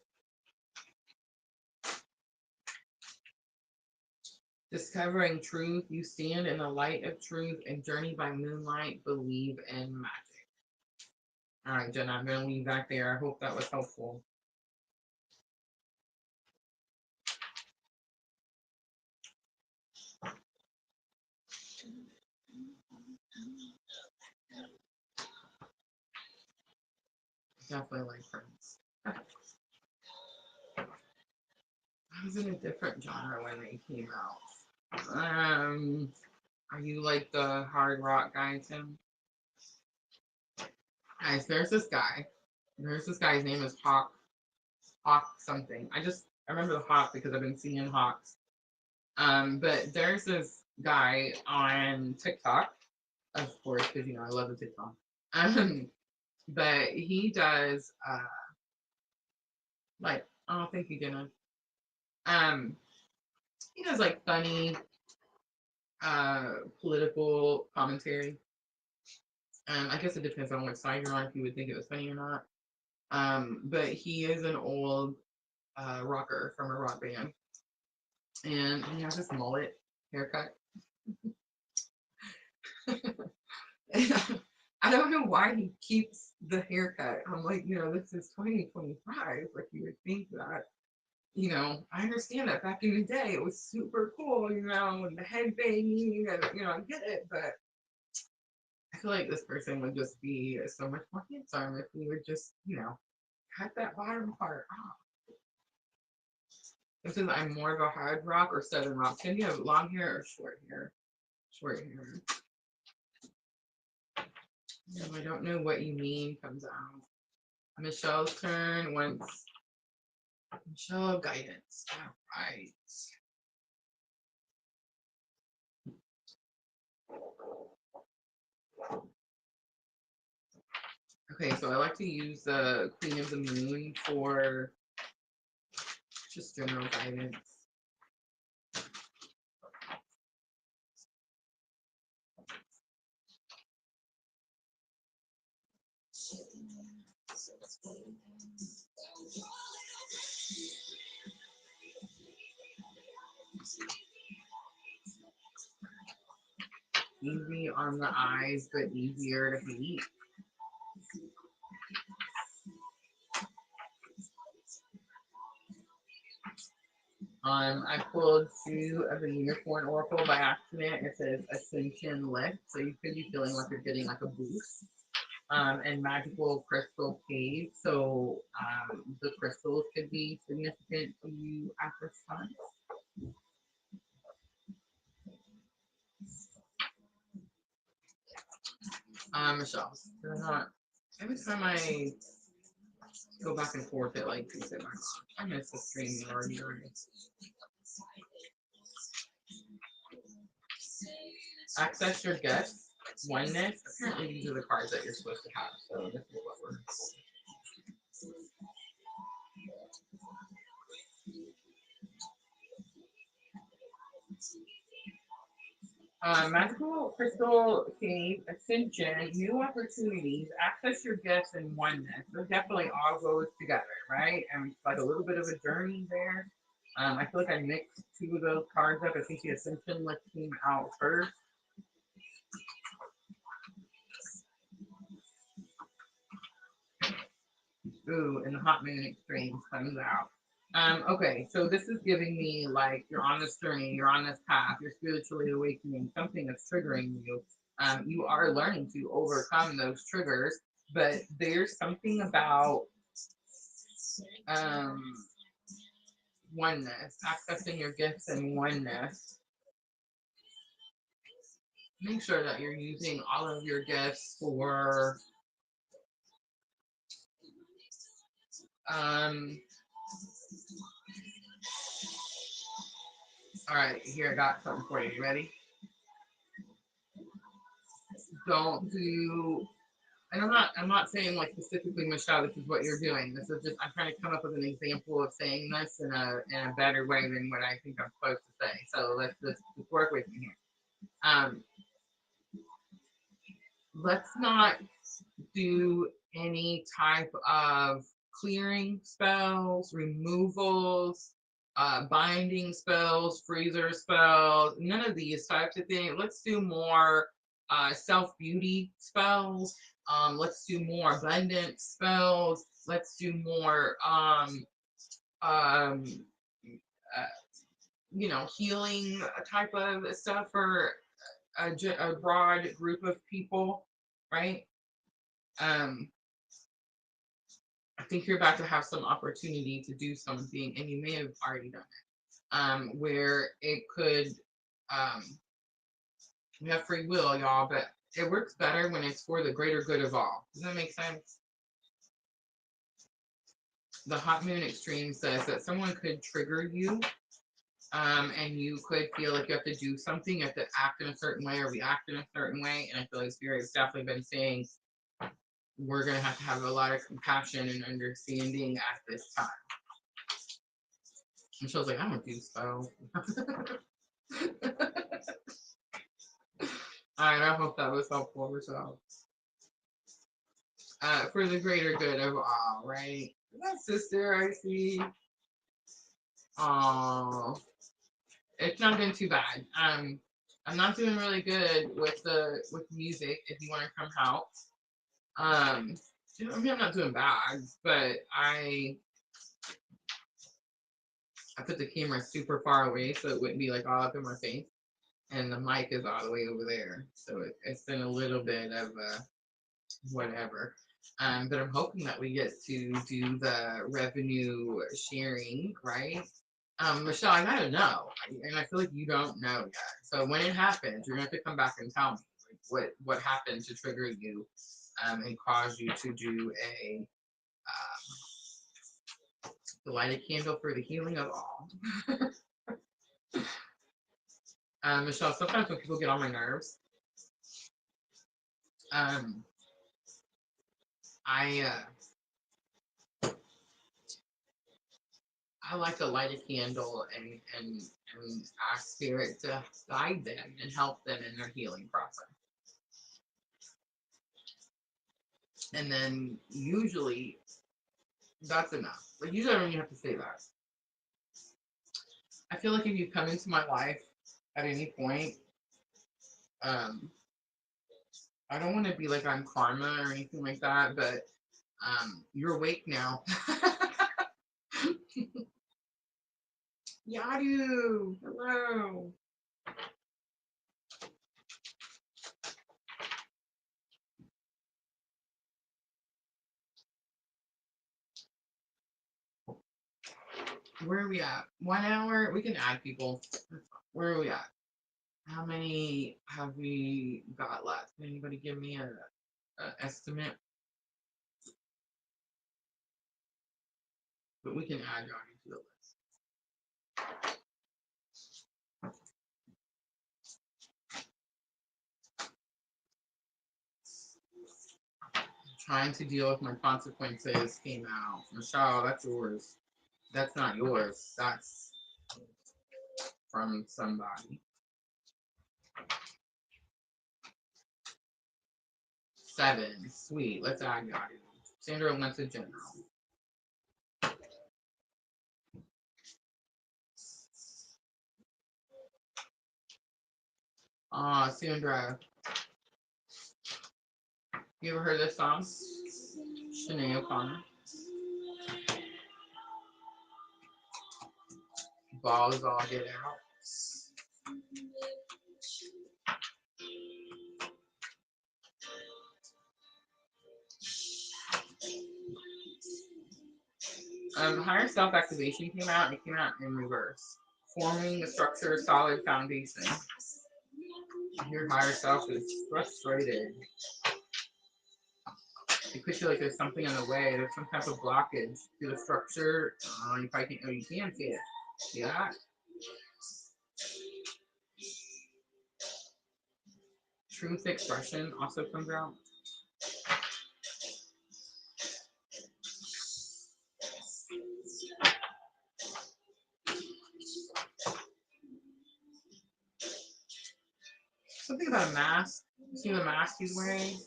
Discovering truth, you stand in the light of truth and journey by moonlight, believe in magic. All right, Jenna, I'm going to leave that there. I hope that was helpful. Definitely like friends. I was in a different genre when they came out. Are you like the hard rock guy, Tim? Guys, there's this guy. There's this guy's name is Hawk something. I remember the Hawk because I've been seeing Hawks. But there's this guy on TikTok, of course, because I love the TikTok. But he does like, oh, thank you, Jenna. He does like funny political commentary. I guess it depends on what side you're on if you would think it was funny or not. But he is an old rocker from a rock band, and he has this mullet haircut. I don't know why he keeps the haircut. I'm like, this is 2025. Like, you would think that, I understand that back in the day it was super cool, and the head banging, and I get it, but I feel like this person would just be so much more handsome if we would just, cut that bottom part off. This is, I'm more of a hard rock or southern rock. Can you have long hair or short hair? Short hair. I don't know what you mean comes out. Michelle's turn once. Michelle, guidance. All right. Okay, so I like to use the Queen of the Moon for just general guidance. Easy on the eyes, but easier to beat. I pulled 2 of the Unicorn Oracle by accident. It says Ascension Lift, so you could be feeling like you're getting like a boost. And Magical Crystal Cave, so the crystals could be significant to you at this time. Michelle, every time I go back and forth, it like keeps it back on. I miss the stream already. Access your guests. Oneness. Apparently, these are the cards that you're supposed to have. So this is what we're. Magical Crystal Cave, Ascension, new opportunities, access your gifts, and oneness. So definitely all goes together, right? And it's like a little bit of a journey there. I feel like I mixed 2 of those cards up. I think the Ascension Lift came out first. Ooh, and the Hot Moon Extremes comes out. Okay, so this is giving me like you're on this journey, you're on this path, you're spiritually awakening, something that's triggering you. You are learning to overcome those triggers, but there's something about oneness, accessing your gifts and oneness. Make sure that you're using all of your gifts for all right, here I got something for you. You ready? Don't do, and I'm not saying like specifically, Michelle, this is what you're doing. This is just, I'm trying to come up with an example of saying this in a better way than what I think I'm supposed to say. So let's work with me here. let's not do any type of clearing spells, removals, binding spells, freezer spells, none of these types of things. Let's do more self-beauty spells. Let's do more abundance spells. Let's do more healing type of stuff for a broad group of people, right? I think you're about to have some opportunity to do something, and you may have already done it, where it could, we have free will, y'all, but it works better when it's for the greater good of all. Does that make sense? The hot moon extreme says that someone could trigger you, and you could feel like you have to do something, you have to act in a certain way or react in a certain way. And I feel like Spirit has definitely been saying we're going to have a lot of compassion and understanding at this time. And she was like, I don't do spells. All right, I hope that was helpful for yourself. For the greater good of all, right? That sister, I see. Oh, it's not been too bad. I'm not doing really good with music. If you want to come help, I mean, I'm not doing bad, but I put the camera super far away so it wouldn't be like all up in my face, and the mic is all the way over there, so it's been a little bit of whatever. But I'm hoping that we get to do the revenue sharing, right? Michelle, I gotta know, and I feel like you don't know yet. So when it happens, you're gonna have to come back and tell me what happened to trigger you, and cause you to do light a candle for the healing of all. Michelle, sometimes when people get on my nerves, I like to light a candle and ask Spirit to guide them and help them in their healing process. And then usually that's enough. Like usually I don't even have to say that. I feel like if you come into my life at any point, I don't want to be like I'm karma or anything like that, but you're awake now. Yadu, hello. Where are we at? 1 hour? We can add people. Where are we at? How many have we got left? Can anybody give me an estimate? But we can add y'all to the list. Trying to deal with my consequences came out. Michelle, that's yours. That's not yours. That's from somebody. 7. Sweet. Let's add y'all. Sandra went to general. Sandra. You ever heard this song? Sinead O'Connor. Balls all get out. Higher self activation came out, and it came out in reverse. Forming a structure, solid foundation. Your higher self is frustrated. It could feel like there's something in the way. There's some type of blockage to the structure. You probably can't. Oh, you can see it. See that? Truth expression also comes out. Something about a mask. See the mask he's wearing?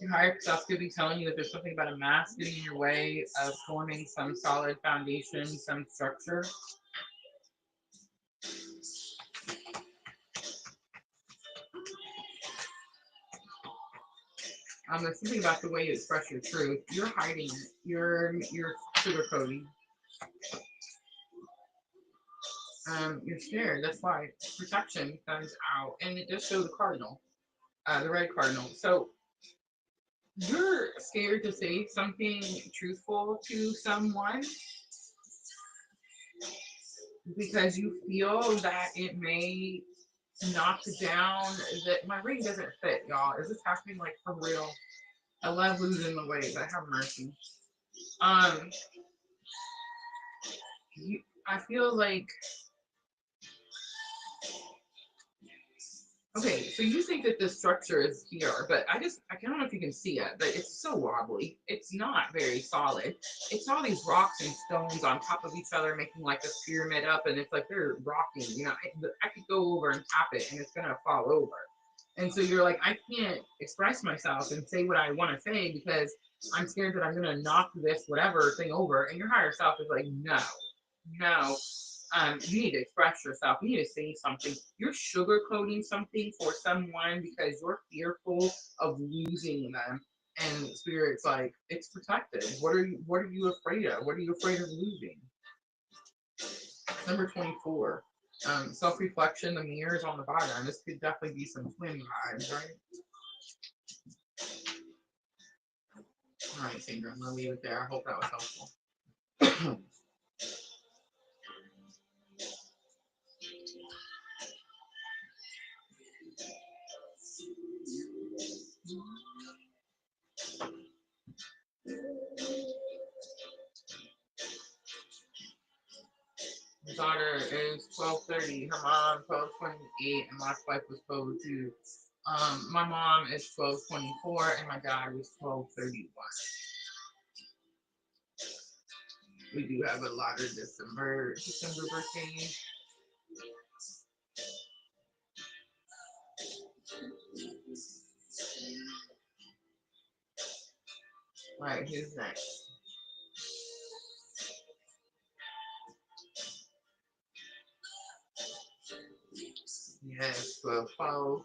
Your higher self could be telling you that there's something about a mass getting in your way of forming some solid foundation, some structure. There's something about the way you express your truth. You're hiding it. You're sugarcoating. You're scared. That's why protection comes out, and it does show the cardinal, the red cardinal. So you're scared to say something truthful to someone because you feel that it may knock down. That my ring doesn't fit, y'all. Is this happening like for real? I love losing the weight, but have mercy. I feel like, okay, so you think that the structure is here, but I don't know if you can see it, but it's so wobbly. It's not very solid. It's all these rocks and stones on top of each other, making like this pyramid up, and it's like they're rocking. You know, I could go over and tap it, and it's gonna fall over. And so you're like, I can't express myself and say what I want to say because I'm scared that I'm gonna knock this whatever thing over. And your higher self is like, no. You need to express yourself. You need to say something. You're sugarcoating something for someone because you're fearful of losing them. And spirit's like, it's protected. What are you afraid of? What are you afraid of losing? Number 24. Self-reflection, the mirror is on the bottom. This could definitely be some twin vibes, right? All right, Sandra, I'm gonna leave it there. I hope that was helpful. My daughter is 12:30. Her mom 12:28, and my wife was 12:02. My mom is 12:24, and my dad was 12:31. We do have a lot of December birthdays. All right, who's next? Yes, 12.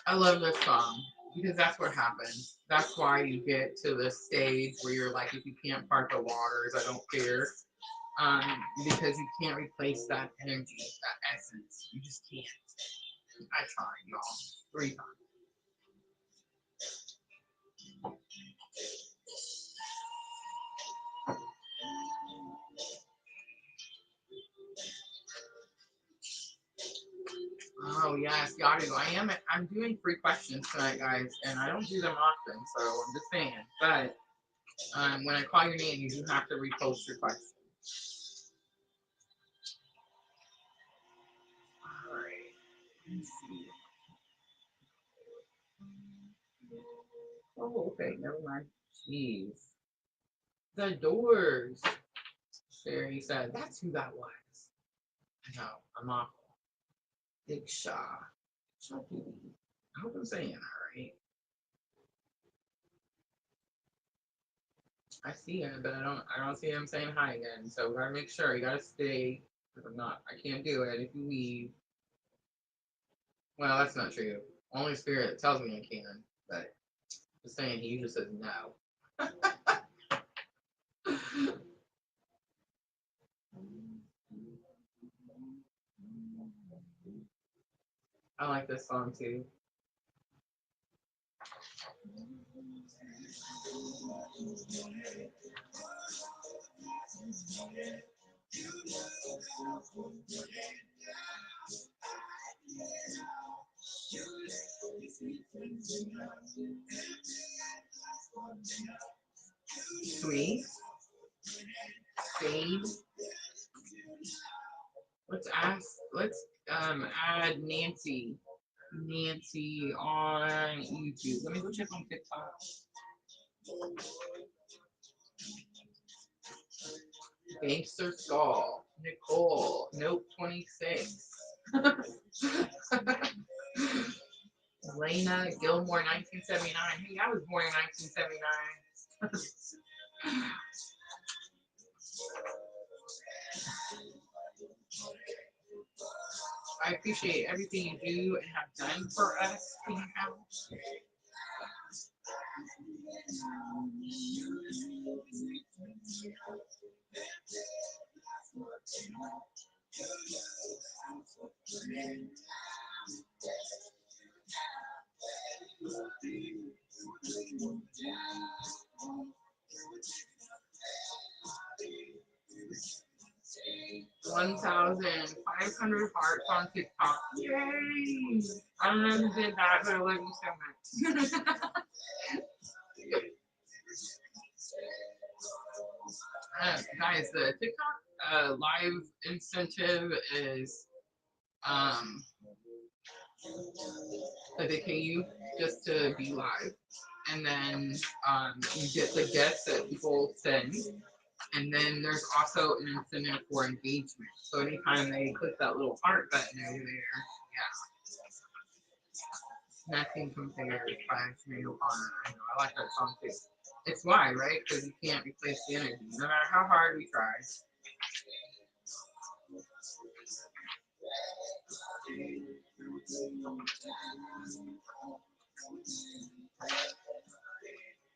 I love this song because that's what happens. That's why you get to the stage where you're like, if you can't part the waters, I don't care. Because you can't replace that energy, that essence. You just can't. I tried, y'all, 3 times. Oh yes, gotta go. I'm doing 3 questions tonight, guys, and I don't do them often, so I'm just saying. But when I call your name, you do have to repost your question. All right. Let's see. Oh, okay, never mind. Jeez. The Doors. Sherry said, that's who that was. I know, I'm awful. Big Shaw. Shaw TV. I hope I'm saying that right. I see him, but I don't see him saying hi again. So we gotta make sure. You gotta stay. I'm not. I can't do it if you leave. Well, that's not true. Only spirit tells me I can, but just saying he usually says no. I like this song too. Sweet. Fade. Let's add Nancy on YouTube. Let me go check on TikTok. Gangster Skull. Nicole, nope, 26. Elena Gilmore, 1979. Hey, I was born in 1979. I appreciate everything you do and have done for us. Being out. 1,500 hearts on TikTok. Yay! I don't know who did that, but I love you so much. Guys, the TikTok live incentive is that they pay you just to be live, and then you get the guests that people send. And then there's also an incentive for engagement. So anytime they click that little heart button over there, yeah. Nothing compares by Sinead O'Connor. I know, I like that song too. It's why, right? Because you can't replace the energy, no matter how hard we try.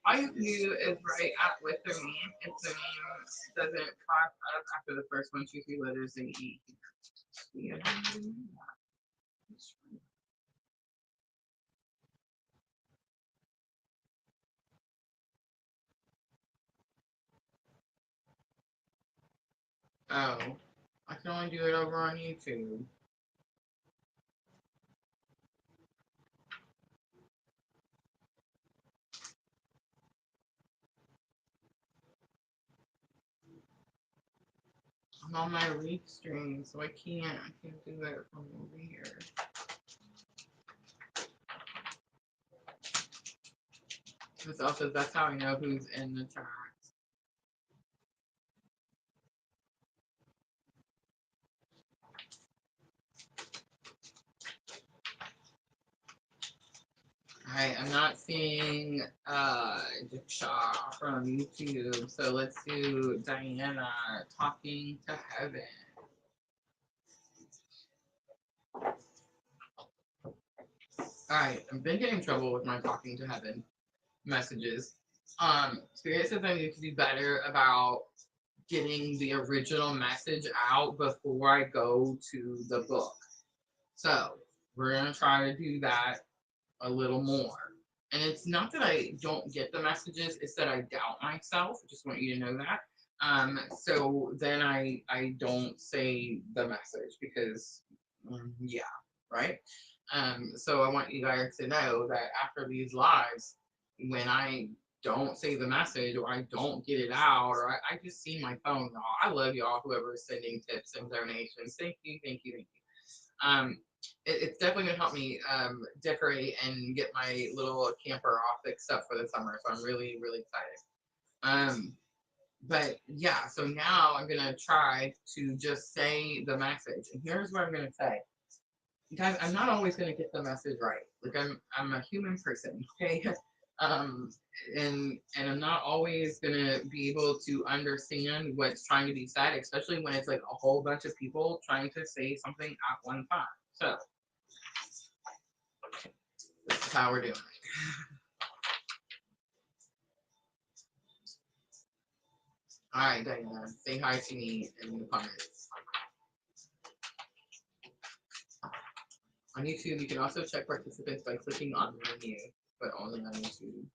All you can do is write out with their name. If the name doesn't pop up after the first 1, 2, 3 letters, then E. Yeah. Oh, I can only do it over on YouTube. I'm on my reef stream, so I can't do it from over here. This also, that's how I know who's in the chat. Alright, I'm not seeing Diksha from YouTube, so let's do Diana talking to heaven. Alright, I've been getting in trouble with my talking to heaven messages. Spirit says I need to do better about getting the original message out before I go to the book. So we're gonna try to do that a little more. And it's not that I don't get the messages, it's that I doubt myself. I just want you to know that. So then I don't say the message because yeah, right? So I want you guys to know that after these lives, when I don't say the message or I don't get it out or I just see my phone, y'all. I love y'all, whoever is sending tips and donations. Thank you, thank you, thank you. It's definitely gonna help me decorate and get my little camper all fixed up for the summer. So I'm really, really excited. But yeah, so now I'm gonna try to just say the message. And here's what I'm gonna say. Guys, I'm not always gonna get the message right. Like I'm a human person, okay? And I'm not always gonna be able to understand what's trying to be said, especially when it's like a whole bunch of people trying to say something at one time. So this is how we're doing it. All right, Diana, say hi to me in the comments. On YouTube, you can also check participants by clicking on the menu, but only on YouTube.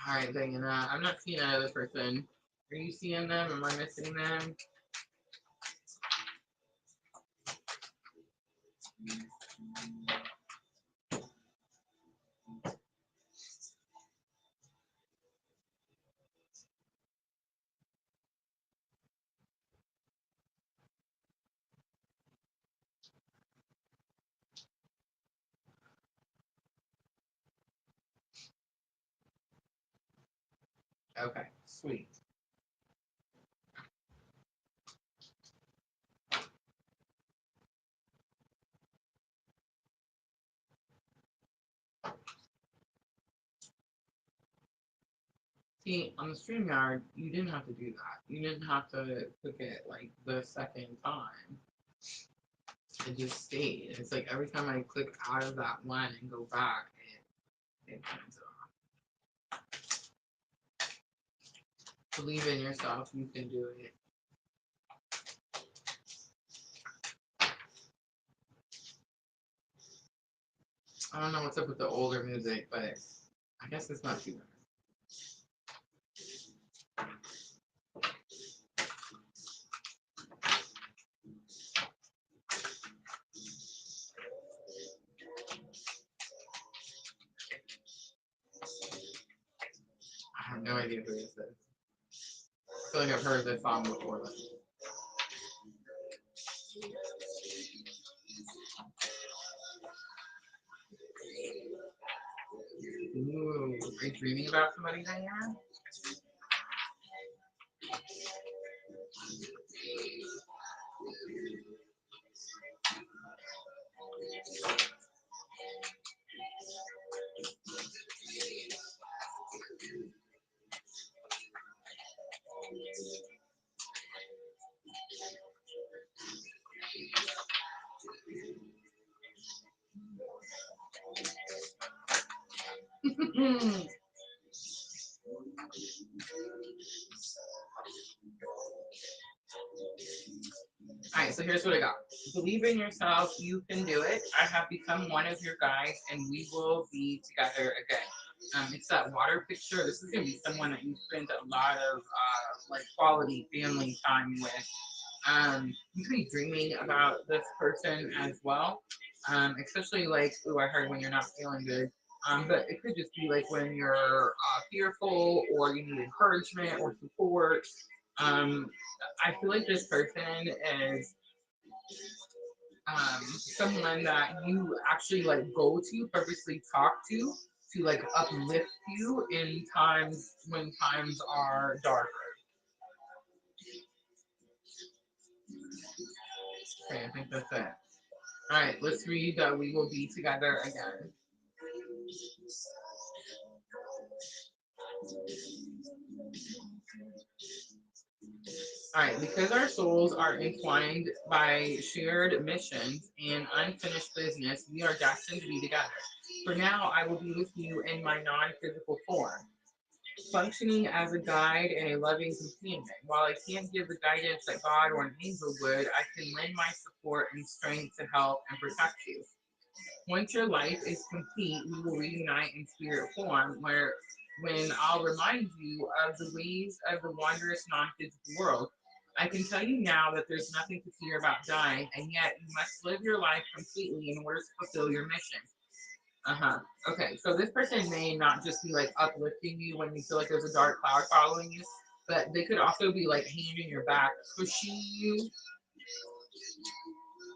All right, Diana, I'm not seeing another person. Are you seeing them? Am I missing them? Okay, sweet. See, on the StreamYard, you didn't have to do that. You didn't have to click it like the second time. It just stayed. It's like every time I click out of that one and go back, it turns it off. Believe in yourself. You can do it. I don't know what's up with the older music, but I guess it's not too bad. I have no idea who this is. I feel like I've heard this song before. Ooh, are you dreaming about somebody, Diana? Alright, so here's what I got. Believe in yourself, you can do it. I have become one of your guides and we will be together again. It's that water picture. This is gonna be someone that you spend a lot of like quality family time with. You could be dreaming about this person as well. Especially like, oh, I heard when you're not feeling good. But it could just be like when you're fearful or you need encouragement or support. I feel like this person is someone that you actually like go to, purposely talk to like uplift you in times when times are darker. Okay, I think that's it. All right, let's read that we will be together again. All right, because our souls are entwined by shared missions and unfinished business, we are destined to be together. For now, I will be with you in my non-physical form, functioning as a guide and a loving companion. While I can't give the guidance that God or an angel would, I can lend my support and strength to help and protect you. Once your life is complete, we will reunite in spirit form, when I'll remind you of the ways of the wondrous non-physical world. I can tell you now that there's nothing to fear about dying, and yet you must live your life completely in order to fulfill your mission. Okay, so this person may not just be like uplifting you when you feel like there's a dark cloud following you, but they could also be like hand in your back, pushing you.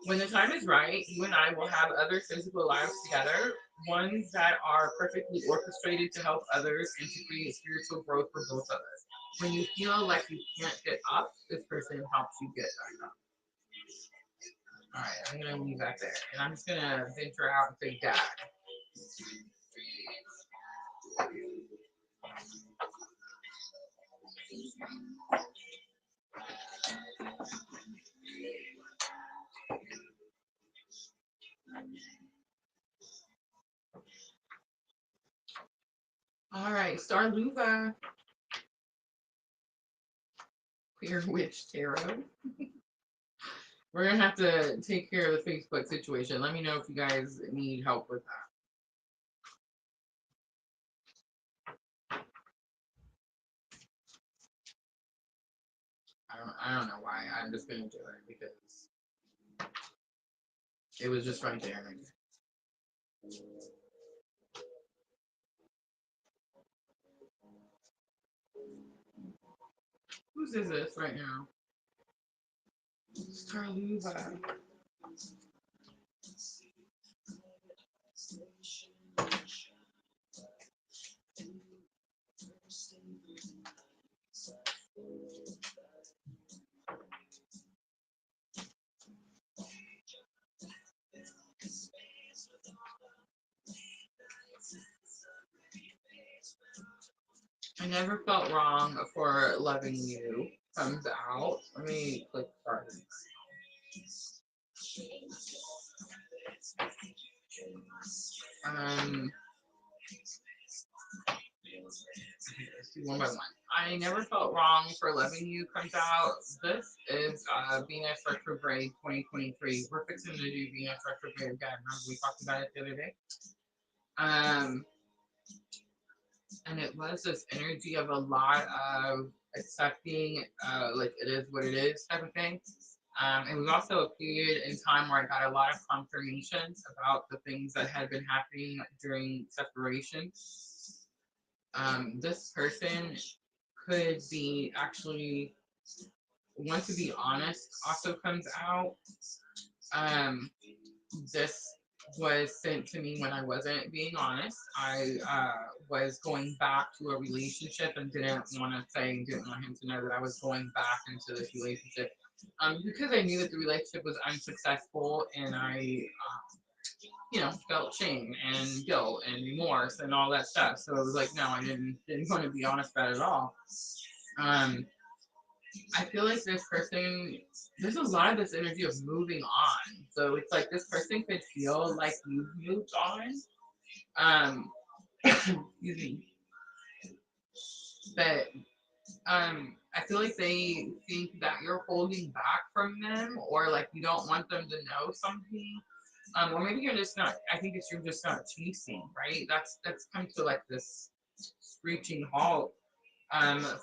When the time is right, you and I will have other physical lives together, ones that are perfectly orchestrated to help others and to create spiritual growth for both of us. When you feel like you can't get up, this person helps you get back up. All right, I'm gonna leave that there, and I'm just gonna venture out and say dad. All right, Star Luva, Queer Witch Tarot. We're gonna have to take care of the Facebook situation. Let me know if you guys need help with that. I don't know why. I'm just gonna do it because it was just right there. Whose is this right now? Star Luva. I never felt wrong for loving you comes out. Let me click start. Um, let's do one by one. I never felt wrong for loving you comes out. This is Venus retrograde 2023. We're fixing to do Venus retrograde again. Remember we talked about it the other day. Um, and it was this energy of a lot of accepting, like it is what it is type of thing. It was also a period in time where I got a lot of confirmations about the things that had been happening during separation. This person could be actually want to be honest also comes out. Um, this was sent to me when I wasn't being honest. I was going back to a relationship and didn't want to say, didn't want him to know that I was going back into this relationship. Because I knew that the relationship was unsuccessful and I, felt shame and guilt and remorse and all that stuff. So it was like, no, I didn't want to be honest about it at all. Um, I feel like this person, there's a lot of this energy of moving on. So it's like this person could feel like you've moved on. Um, excuse me. But I feel like they think that you're holding back from them or like you don't want them to know something. Or maybe you're just not, I think it's you're just not chasing, right? That's come to like this screeching halt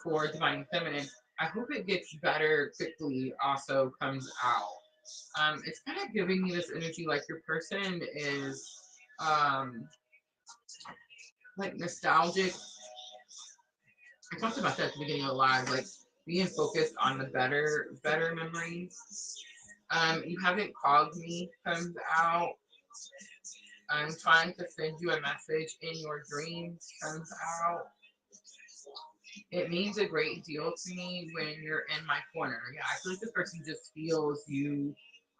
for divine feminine. I hope it gets better quickly also comes out. It's kind of giving me this energy like your person is um, like nostalgic. I talked about that at the beginning of the live, like being focused on the better memories. You haven't called me comes out. I'm trying to send you a message in your dreams comes out. It means a great deal to me when you're in my corner. Yeah, I feel like this person just feels you.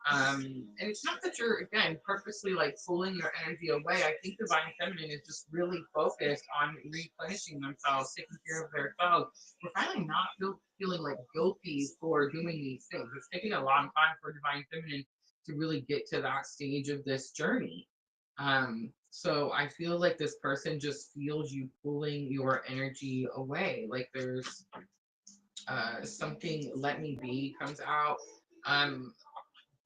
And it's not that you're again purposely like pulling your energy away. I think divine feminine is just really focused on replenishing themselves, taking care of themselves. We're finally not feeling like guilty for doing these things. It's taking a long time for divine feminine to really get to that stage of this journey. So I feel like this person just feels you pulling your energy away. Like there's something let me be comes out. Um,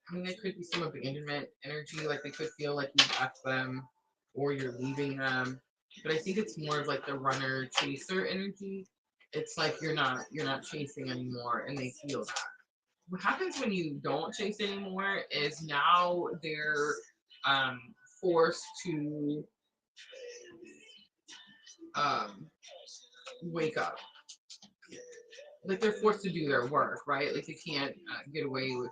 I mean, there could be some abandonment energy, like they could feel like you left them or you're leaving them. But I think it's more of like the runner chaser energy. It's like you're not chasing anymore, and they feel that. What happens when you don't chase anymore is now they're um, forced to um, wake up. Like they're forced to do their work, right? Like they can't get away with,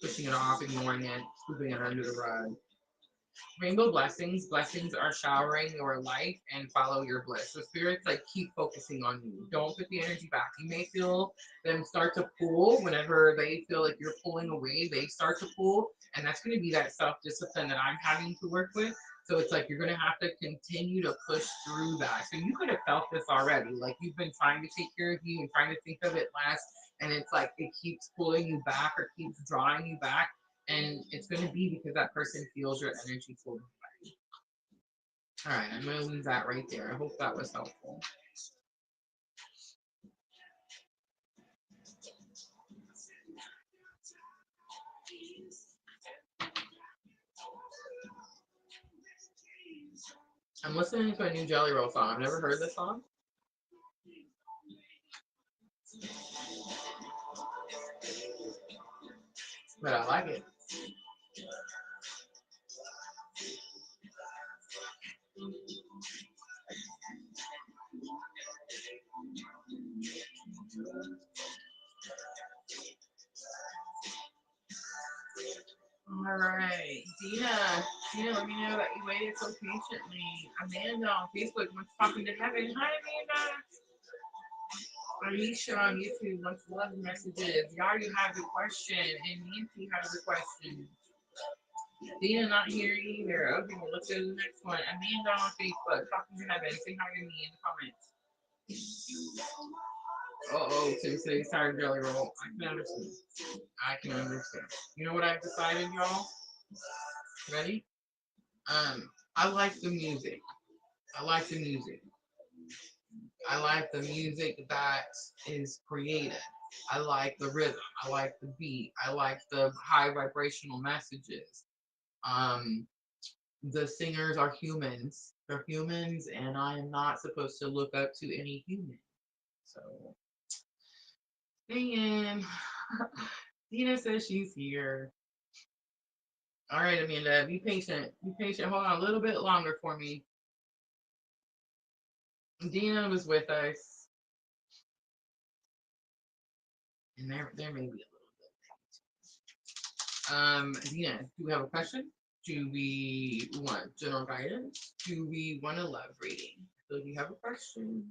pushing it off, ignoring it, scooping it under the rug. Rainbow blessings. Blessings are showering your light and follow your bliss. So spirits like keep focusing on you. Don't put the energy back. You may feel them start to pull whenever they feel like you're pulling away. They start to pull, and that's going to be that self-discipline that I'm having to work with. So it's like you're going to have to continue to push through that. So you could have felt this already. Like you've been trying to take care of you and trying to think of it less, and it's like it keeps pulling you back or keeps drawing you back. And it's going to be because that person feels your energy pulled away. All right, I'm going to leave that right there. I hope that was helpful. I'm listening to a new Jelly Roll song. I've never heard this song, but I like it. All right, Dina, let me know that you waited so patiently. Amanda on Facebook wants talking to heaven. Hi, Amanda. Alicia on YouTube wants love messages. Y'all, you have a question, and Nancy has a question. Dina not here either. Okay, well, let's go to the next one. Amanda on Facebook talking to heaven. Say hi to me in the comments. Uh-oh, Tennessee tired jelly roll. I can understand. I can understand. You know what I've decided, y'all? Ready? I like the music. I like the music. I like the music that is created. I like the rhythm. I like the beat. I like the high vibrational messages. Um, the singers are humans. They're humans, and I am not supposed to look up to any human. So, dang. Dina says she's here. All right, Amanda, be patient. Be patient. Hold on a little bit longer for me. Dina was with us, and there may be a little bit. Dina, do we have a question? Do we want general guidance? Do we want a love reading? So do you have a question?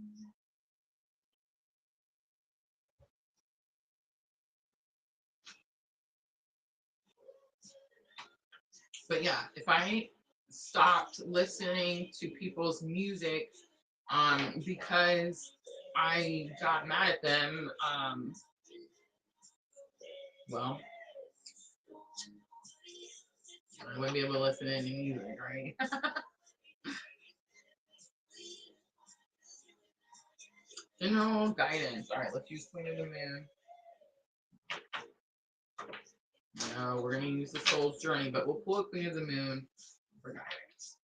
But yeah, if I stopped listening to people's music because I got mad at them, well, I wouldn't be able to listen to any music, right? General guidance. All right, let's use Queen of the Moon. No, we're going to use the Soul's Journey, but we'll pull a Queen of the Moon for guidance.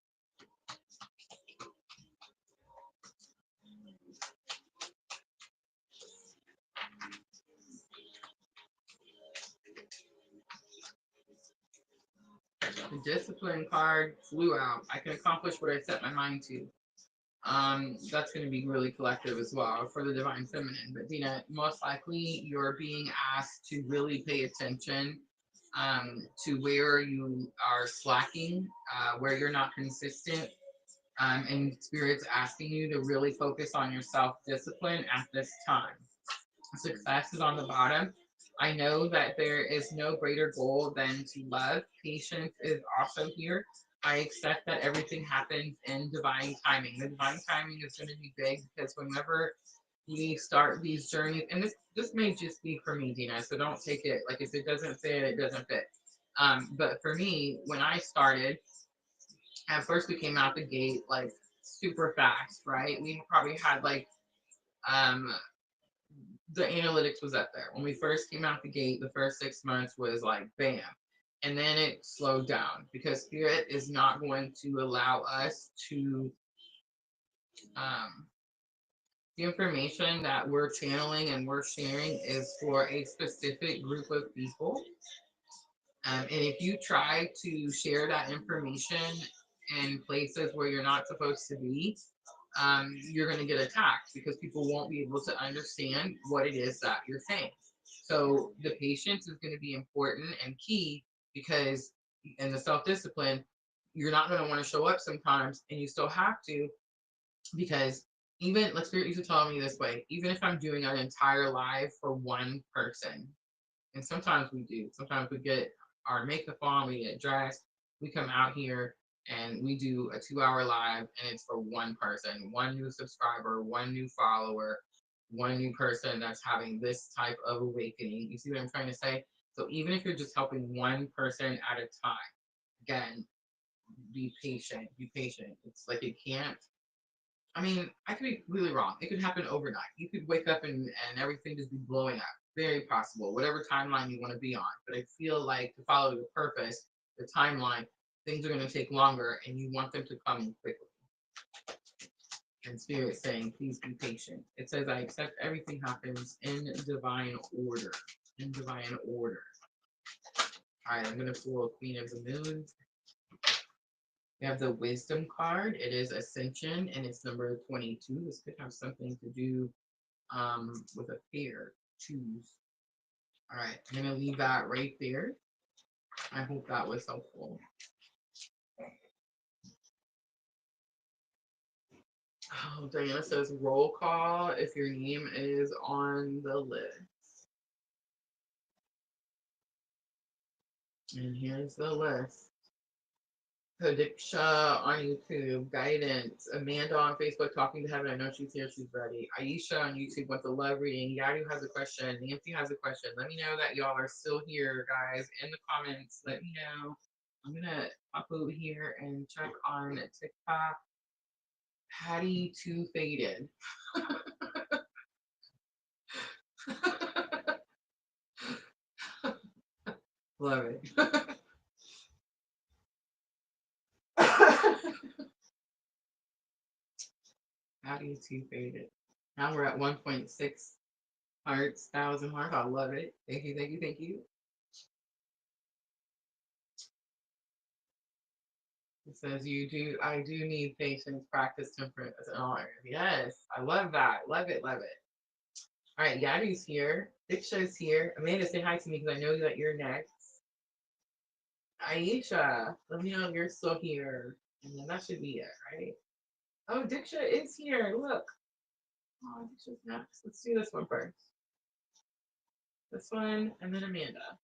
The Discipline card flew out. I can accomplish what I set my mind to. That's going to be really collective as well for the Divine Feminine. But Dina, most likely you're being asked to really pay attention to where you are slacking, where you're not consistent, and Spirit's asking you to really focus on your self-discipline at this time. Success is on the bottom. I know that there is no greater goal than to love. Patience is also here. I accept that everything happens in divine timing. The divine timing is going to be big because whenever we start these journeys, and this may just be for me, Dina, so don't take it like if it doesn't fit, it doesn't fit. But for me, when I started, at first we came out the gate like super fast, right? We probably had like the analytics was up there. When we first came out the gate, the first 6 months was like bam. And then it slowed down because Spirit is not going to allow us to, the information that we're channeling and we're sharing is for a specific group of people. And if you try to share that information in places where you're not supposed to be, you're going to get attacked because people won't be able to understand what it is that you're saying. So the patience is going to be important and key because in the self-discipline, you're not going to want to show up sometimes and you still have to because even, like Spirit used to tell me this way, even if I'm doing an entire live for one person, and sometimes we do, sometimes we get our makeup on, we get dressed, we come out here and we do a 2-hour live and it's for one person, one new subscriber, one new follower, one new person that's having this type of awakening. You see what I'm trying to say? So even if you're just helping one person at a time, again, be patient, be patient. It's like it can't, I mean, I could be really wrong. It could happen overnight. You could wake up and everything just be blowing up. Very possible, whatever timeline you want to be on. But I feel like to follow your purpose, the timeline, things are going to take longer and you want them to come quickly. And Spirit saying, please be patient. It says, I accept everything happens in divine order. In divine order. All right, I'm going to pull a Queen of the Moon. We have the Wisdom card. It is Ascension and it's number 22. This could have something to do with a fear. Choose. All right, I'm going to leave that right there. I hope that was helpful. Oh, Diana says roll call if your name is on the list. And here's the list. Prediksha on YouTube, guidance. Amanda on Facebook, talking to heaven. I know she's here. She's ready. Aisha on YouTube with the love reading. Yadu has a question. Nancy has a question. Let me know that y'all are still here, guys. In the comments, let me know. I'm gonna pop over here and check on TikTok. Patty Too Faded. Love it. Patty Too Faded. Now we're at 1.6 hearts, 1,000 hearts. I love it. Thank you, thank you, thank you. It says I do need patience, practice, temperance, and all areas. Yes, I love that. Love it, love it. All right, Yadu's here. Diksha's here. Amanda, say hi to me because I know that you're next. Aisha, let me know if you're still here. And then that should be it, right? Oh, Diksha is here. Look. Oh, Diksha's next. Let's do this one first. This one, and then Amanda.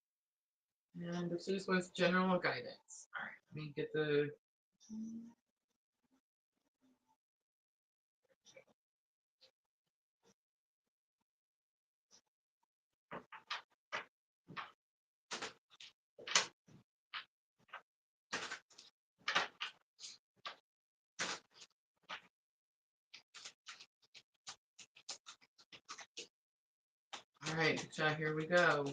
And this was general guidance. All right, let me get the. All right, Diksha, here we go.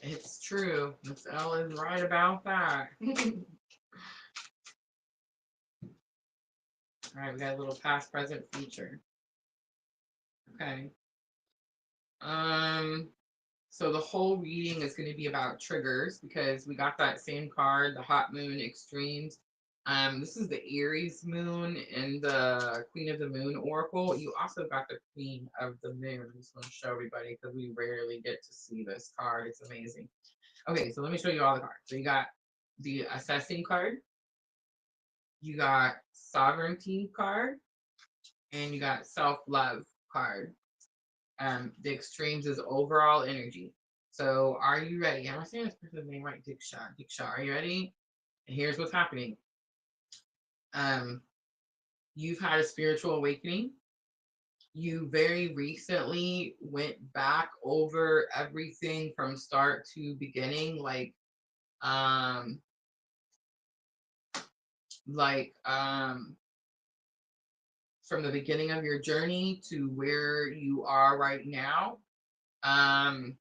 It's true. Miss L is right about that. All right, we got a little past, present, future. Okay. So the whole reading is going to be about triggers because we got that same card, the hot moon extremes. This is the Aries moon and the Queen of the Moon oracle. You also got the Queen of the Moon. I just want to show everybody because we rarely get to see this card. It's amazing. Okay, so let me show you all the cards. So you got the assessing card, you got sovereignty card, and you got self-love card. The extremes is overall energy. So are you ready? Am I saying this person's name right? Diksha. Diksha, are you ready? And here's what's happening. You've had a spiritual awakening. You very recently went back over everything from start to beginning, from the beginning of your journey to where you are right now. And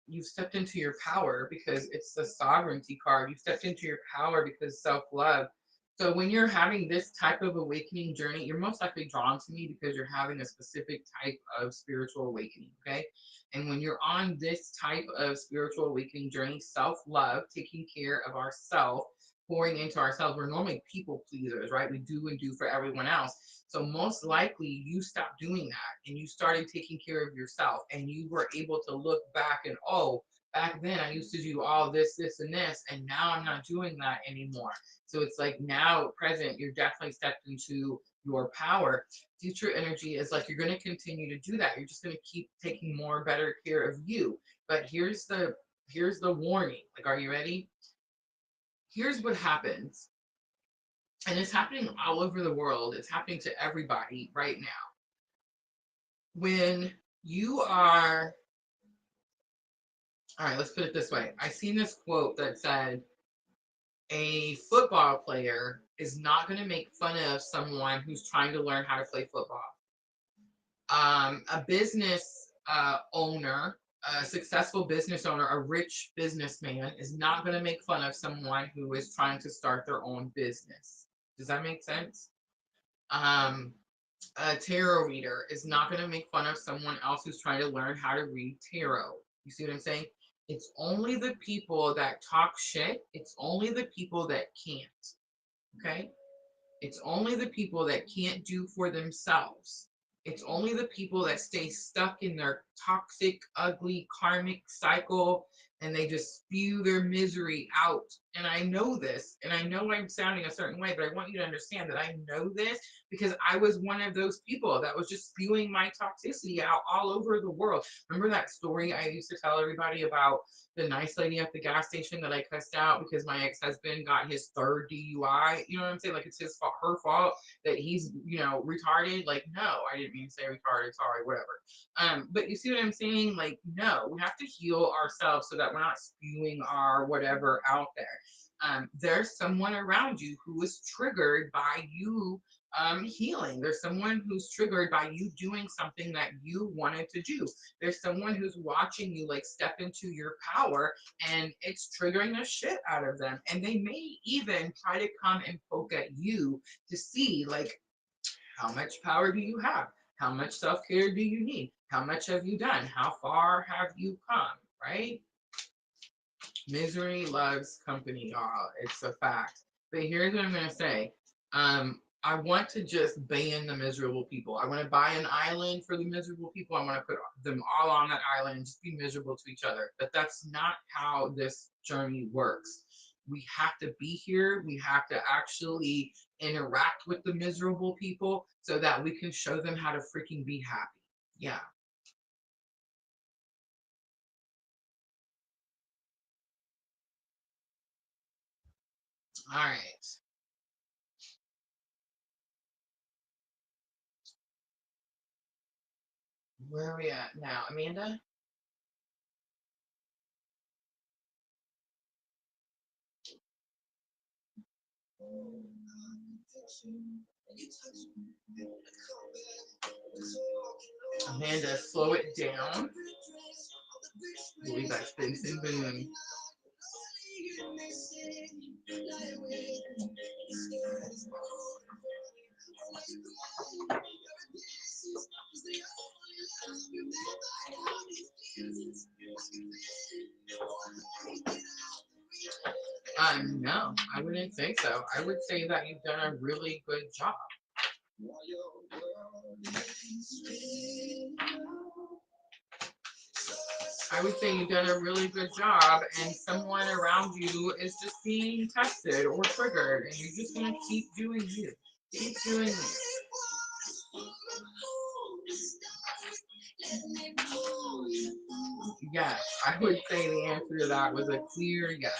you stepped into your power because it's the sovereignty card. You stepped into your power because self-love. So when you're having this type of awakening journey, you're most likely drawn to me because you're having a specific type of spiritual awakening, okay? And when you're on this type of spiritual awakening journey, self-love, taking care of ourselves, pouring into ourselves, we're normally people pleasers, right? We do and do for everyone else. So most likely you stopped doing that and you started taking care of yourself and you were able to look back and, oh, back then I used to do all this, this, and this, and now I'm not doing that anymore. So it's like now present, you're definitely stepped into your power. Future energy is like you're going to continue to do that. You're just going to keep taking more better care of you. But here's the warning. Like, are you ready? Here's what happens. And it's happening all over the world. It's happening to everybody right now. When you are, all right, let's put it this way. I seen this quote that said, a football player is not going to make fun of someone who's trying to learn how to play football. A business owner, a successful business owner, a rich businessman is not going to make fun of someone who is trying to start their own business. Does that make sense? A tarot reader is not going to make fun of someone else who's trying to learn how to read tarot. You see what I'm saying? It's only the people that talk shit. It's only the people that can't. Okay? It's only the people that can't do for themselves. It's only the people that stay stuck in their toxic, ugly, karmic cycle and they just spew their misery out. And I know this, and I know I'm sounding a certain way, but I want you to understand that I know this because I was one of those people that was just spewing my toxicity out all over the world. Remember that story I used to tell everybody about the nice lady at the gas station that I cussed out because my ex-husband got his third DUI? You know what I'm saying? Like it's his fault, her fault that he's, retarded. Like, no, I didn't mean to say retarded. Sorry, whatever. But you see what I'm saying? Like, no, we have to heal ourselves so that we're not spewing our whatever out there. There's someone around you who is triggered by you healing. There's someone who's triggered by you doing something that you wanted to do. There's someone who's watching you like step into your power, and it's triggering the shit out of them. And they may even try to come and poke at you to see like, how much power do you have? How much self-care do you need? How much have you done? How far have you come? Right? Misery loves company, y'all. It's a fact. But here's what I'm going to say. I want to just ban the miserable people. I want to buy an island for the miserable people. I want to put them all on that island and just be miserable to each other. But that's not how this journey works. We have to be here. We have to actually interact with the miserable people so that we can show them how to freaking be happy. Yeah. All right. Where are we at now, Amanda? Amanda, slow it down. Believe that's Benson Boone. No, I wouldn't say so. I would say that you've done a really good job. I would say you've done a really good job, and someone around you is just being tested or triggered, and you're just going to keep doing you. Keep doing you. Yes, I would say the answer to that was a clear yes.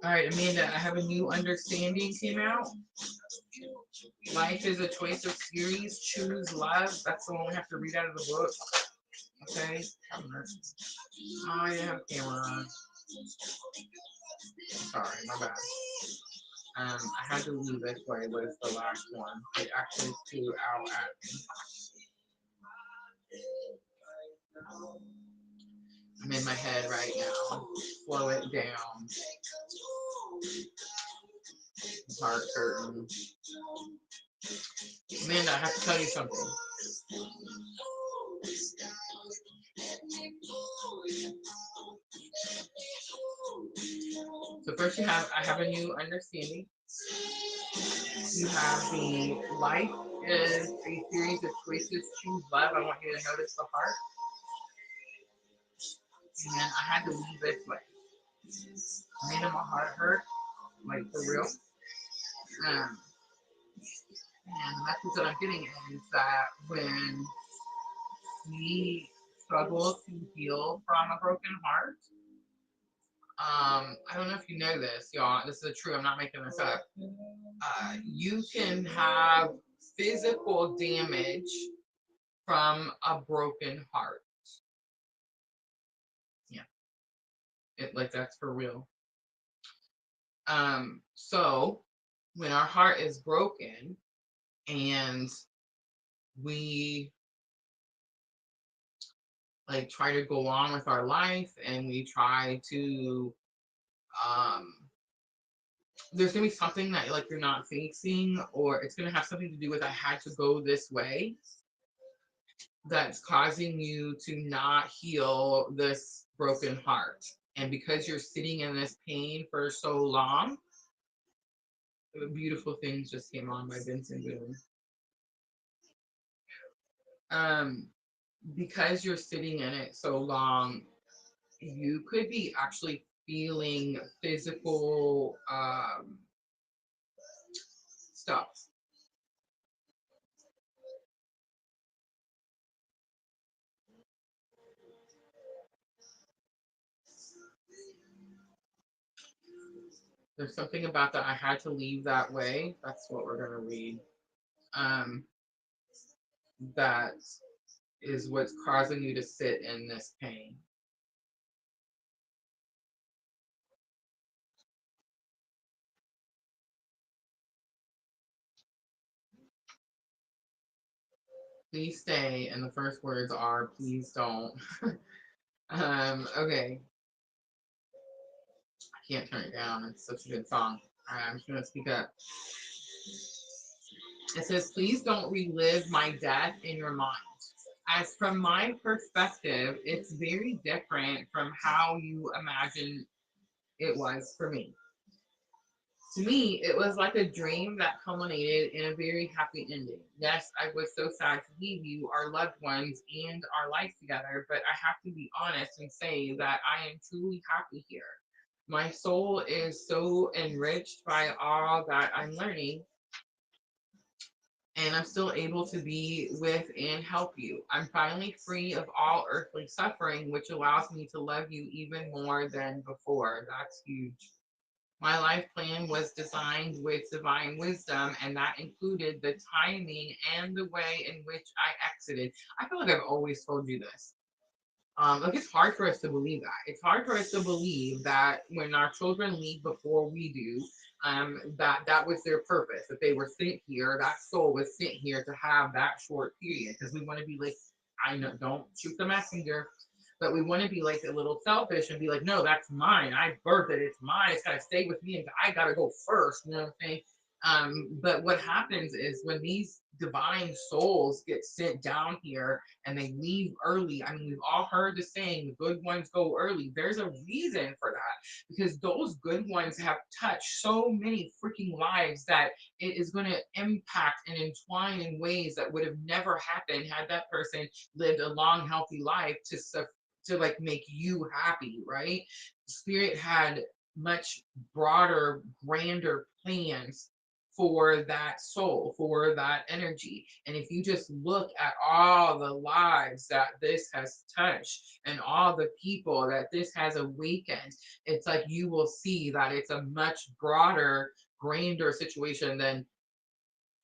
All right, Amanda, I have a new understanding came out. Life is a choice of series. Choose love. That's the one we have to read out of the book. Okay. Oh, I have camera on. Sorry, my bad. I had to leave this way was the last one. It actually flew out at me. I'm in my head right now. Slow it down. Heart curtain. Amanda, I have to tell you something. So first I have a new understanding. You have the life is a series of choices. Choose love. I want you to notice the heart. And I had to leave this way. Made my heart hurt, like for real. And the message that I'm getting is that when we struggle to heal from a broken heart, I don't know if you know this, y'all. This is true. I'm not making this up. You can have physical damage from a broken heart. Yeah, like that's for real. So when our heart is broken and we like try to go on with our life and we try to there's gonna be something that like you're not facing, or it's gonna have something to do with I had to go this way that's causing you to not heal this broken heart. And because you're sitting in this pain for so long, beautiful things just came on by Benson Boone. Because you're sitting in it so long, you could be actually feeling physical stuff. There's something about that I had to leave that way. That's what we're gonna read. Um, that is what's causing you to sit in this pain. Please stay, and the first words are please don't. Okay. I can't turn it down. It's such a good song. All right, I'm just gonna speak up. It says, please don't relive my death in your mind. As from my perspective, it's very different from how you imagine it was for me. To me, it was like a dream that culminated in a very happy ending. Yes, I was so sad to leave you, our loved ones, and our life together, but I have to be honest and say that I am truly happy here. My soul is so enriched by all that I'm learning, and I'm still able to be with and help you. I'm finally free of all earthly suffering, which allows me to love you even more than before. That's huge. My life plan was designed with divine wisdom, and that included the timing and the way in which I exited. I feel like I've always told you this. Like it's hard for us to believe that. It's hard for us to believe that when our children leave before we do, that was their purpose. That they were sent here, that soul was sent here to have that short period. Because we want to be like, I know, don't shoot the messenger, but we want to be like a little selfish and be like, no, that's mine. I birthed it. It's mine. It's gotta stay with me, and I gotta go first. You know what I'm saying? But what happens is when these divine souls get sent down here and they leave early. I mean, we've all heard the saying, the good ones go early. There's a reason for that because those good ones have touched so many freaking lives that it is going to impact and entwine in ways that would have never happened had that person lived a long, healthy life to like make you happy, right? Spirit had much broader, grander plans for that soul, for that energy. And if you just look at all the lives that this has touched and all the people that this has awakened, it's like you will see that it's a much broader, grander situation than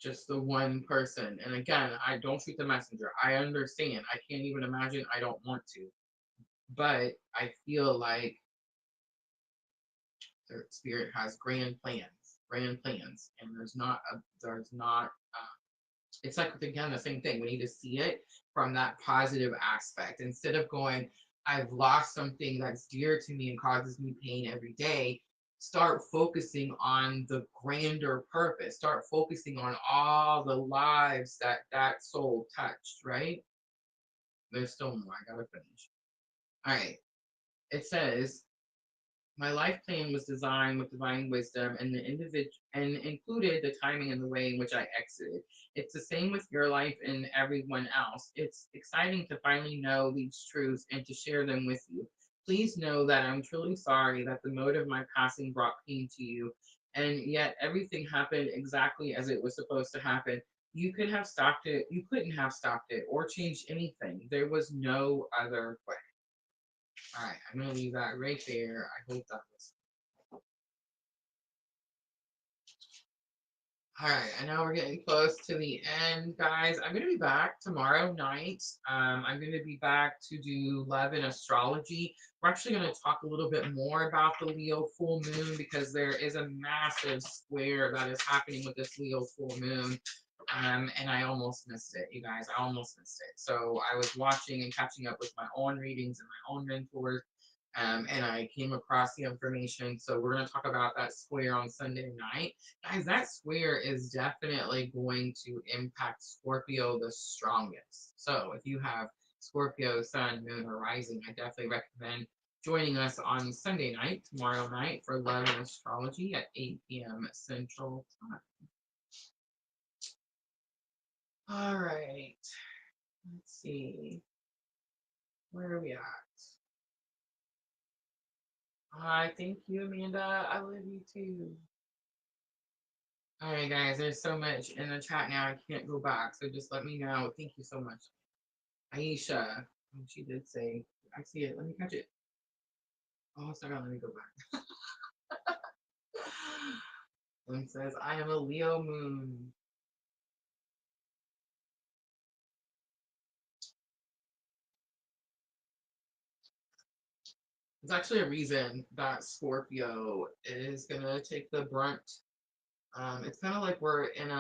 just the one person. And again, I don't shoot the messenger. I understand. I can't even imagine. I don't want to. But I feel like their spirit has grand plans, and there's not. It's like again the same thing. We need to see it from that positive aspect instead of going, I've lost something that's dear to me and causes me pain every day. Start focusing on the grander purpose. Start focusing on all the lives that that soul touched. Right? There's still more. I gotta finish. All right. It says my life plan was designed with divine wisdom and the individual and included the timing and the way in which I exited. It's the same with your life and everyone else. It's exciting to finally know these truths and to share them with you. Please know that I'm truly sorry that the mode of my passing brought pain to you, and yet everything happened exactly as it was supposed to happen. You could have stopped it, you couldn't have stopped it or changed anything. There was no other way. All right, I'm gonna leave that right there. I hope that was. All right, I know we're getting close to the end, guys. I'm gonna be back tomorrow night. I'm gonna be back to do love and astrology. We're actually gonna talk a little bit more about the Leo full moon because there is a massive square that is happening with this Leo full moon. And I almost missed it, you guys. I almost missed it. So I was watching and catching up with my own readings and my own mentors, and I came across the information. So we're going to talk about that square on Sunday night. Guys, that square is definitely going to impact Scorpio the strongest. So if you have Scorpio, Sun, Moon, or Rising, I definitely recommend joining us on Sunday night, tomorrow night, for Love and Astrology at 8 p.m. Central Time. All right. Let's see. Where are we at? Hi, thank you, Amanda. I love you too. All right, guys, there's so much in the chat now. I can't go back, so just let me know. Thank you so much. Aisha, she did say, I see it. Let me catch it. Oh, it's not gonna let me go back. One says, I am a Leo moon. There's actually a reason that Scorpio is gonna take the brunt. It's kind of like we're in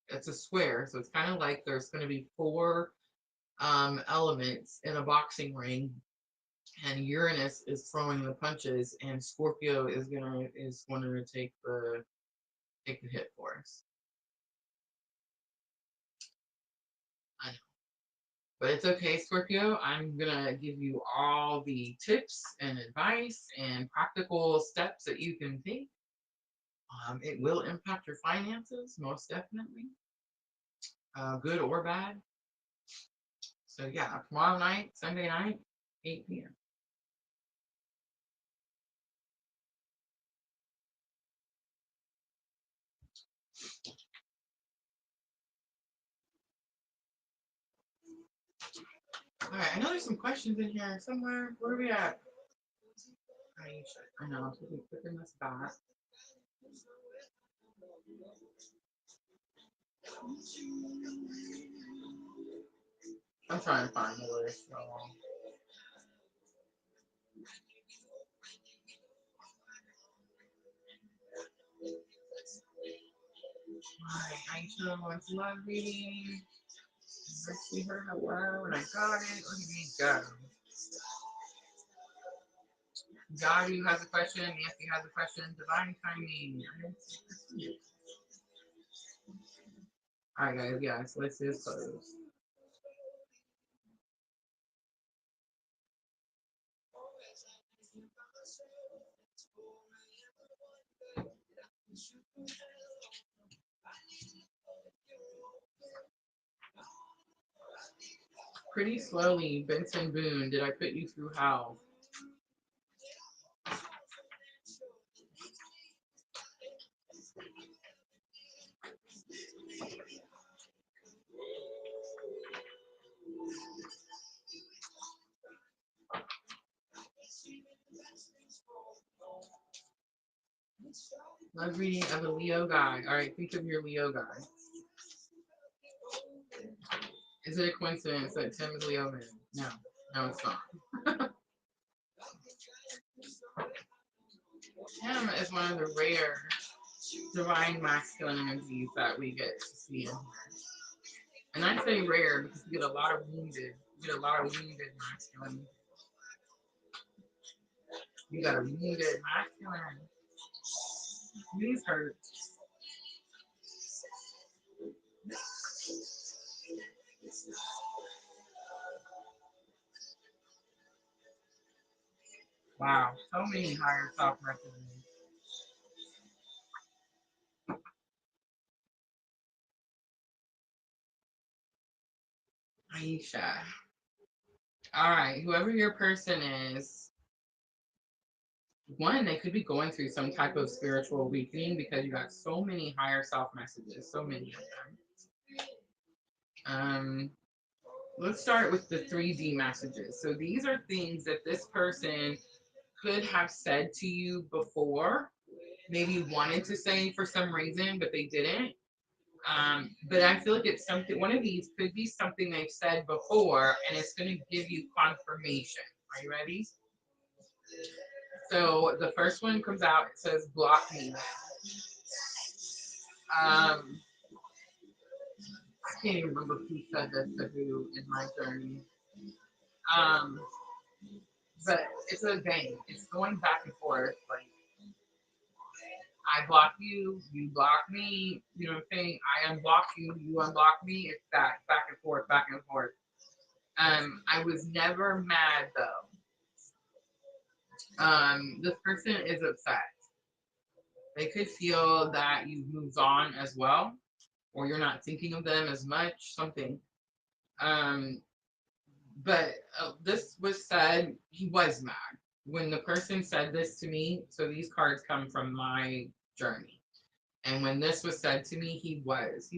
it's a square, so it's kind of like there's gonna be four elements in a boxing ring, and Uranus is throwing the punches, and Scorpio is going to take the hit for us. I know. But it's okay, Scorpio. I'm gonna give you all the tips and advice and practical steps that you can take. It will impact your finances, most definitely, good or bad. So yeah, tomorrow night, Sunday night, 8 p.m. All right, I know there's some questions in here somewhere. Where are we at? I know, so we put in this back. I'm trying to find the list. So. Alright, Aisha wants love reading. I see her hello, and I got it. Look at me go. Yadu has a question. Nancy has a question. Divine timing. Alright, guys. Yeah, so list is closed. Pretty slowly, Benson Boone. Did I put you through hell? Love reading of a Leo guy. All right, think of your Leo guy. Is it a coincidence that Tim is Leo man? No, no, it's not. Tim is one of the rare divine masculine energies that we get to see in here. And I say rare because you get a lot of wounded. You get a lot of wounded masculine. You got a wounded masculine. These hurt. Wow, so many higher self messages. Aisha. All right, whoever your person is, one, they could be going through some type of spiritual awakening because you got so many higher self messages, so many of them. Let's start with the 3D messages. So these are things that this person could have said to you before, maybe wanted to say for some reason, but they didn't. But I feel like it's something, one of these could be something they've said before, and it's going to give you confirmation. Are you ready? So the first one comes out, it says, block me. I can't even remember who said this to who in my journey. Um, but it's a game. It's going back and forth. Like, I block you, you block me, you know what I'm saying? I unblock you, you unblock me. It's that back and forth, back and forth. I was never mad though. This person is upset. They could feel that you've moved on as well, or you're not thinking of them as much, something. Um, but this was said, he was mad. when the person said this to me, so these cards come from my journey. And when this was said to me, he was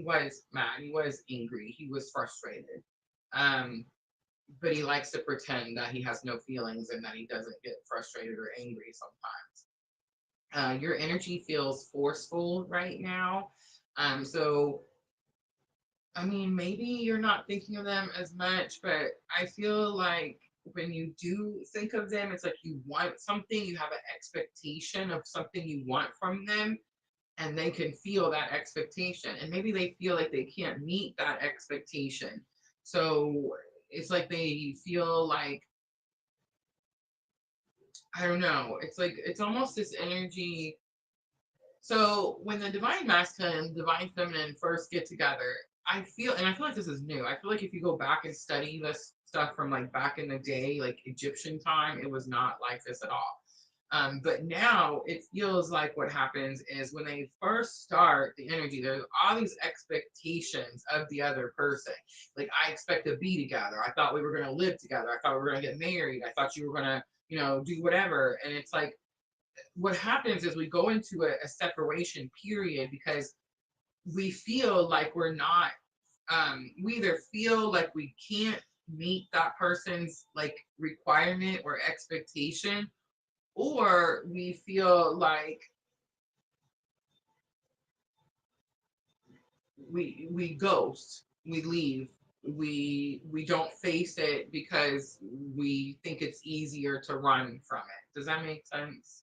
mad, he was angry, he was frustrated. Um, but he likes to pretend that he has no feelings and that he doesn't get frustrated or angry sometimes. Your energy feels forceful right now. So I mean, maybe you're not thinking of them as much, but I feel like when you do think of them, it's like you want something, you have an expectation of something you want from them, and they can feel that expectation. And maybe they feel like they can't meet that expectation. So it's like they feel like, I don't know, it's like it's almost this energy. So when the divine masculine and divine feminine first get together, I feel like this is new. I feel like if you go back and study this stuff from like back in the day, like Egyptian time, it was not like this at all. But now it feels like what happens is when they first start the energy, there's all these expectations of the other person. Like, I expect to be together. I thought we were going to live together. I thought we were going to get married. I thought you were going to, do whatever. And it's like, what happens is we go into a separation period because we feel like we're not we either feel like we can't meet that person's like requirement or expectation, or we feel like we ghost, we leave, we don't face it because we think it's easier to run from it. Does that make sense?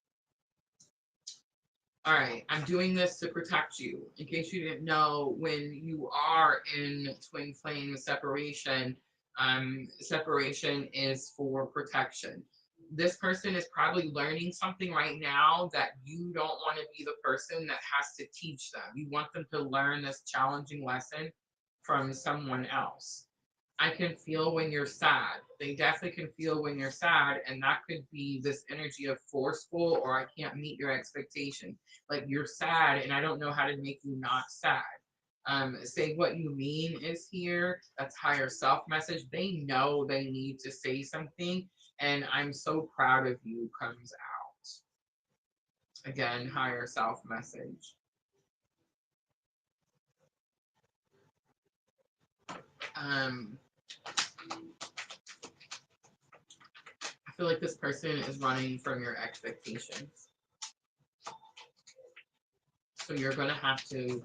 All right, I'm doing this to protect you. In case you didn't know, when you are in twin flame separation, separation is for protection. This person is probably learning something right now that you don't want to be the person that has to teach them. You want them to learn this challenging lesson from someone else. I can feel when you're sad. They definitely can feel when you're sad, and that could be this energy of forceful, or I can't meet your expectation. Like, you're sad, and I don't know how to make you not sad. Say what you mean is here. That's higher self message. They know they need to say something, and I'm so proud of you comes out. Again, higher self message. Um, I feel like this person is running from your expectations. So you're going to have to,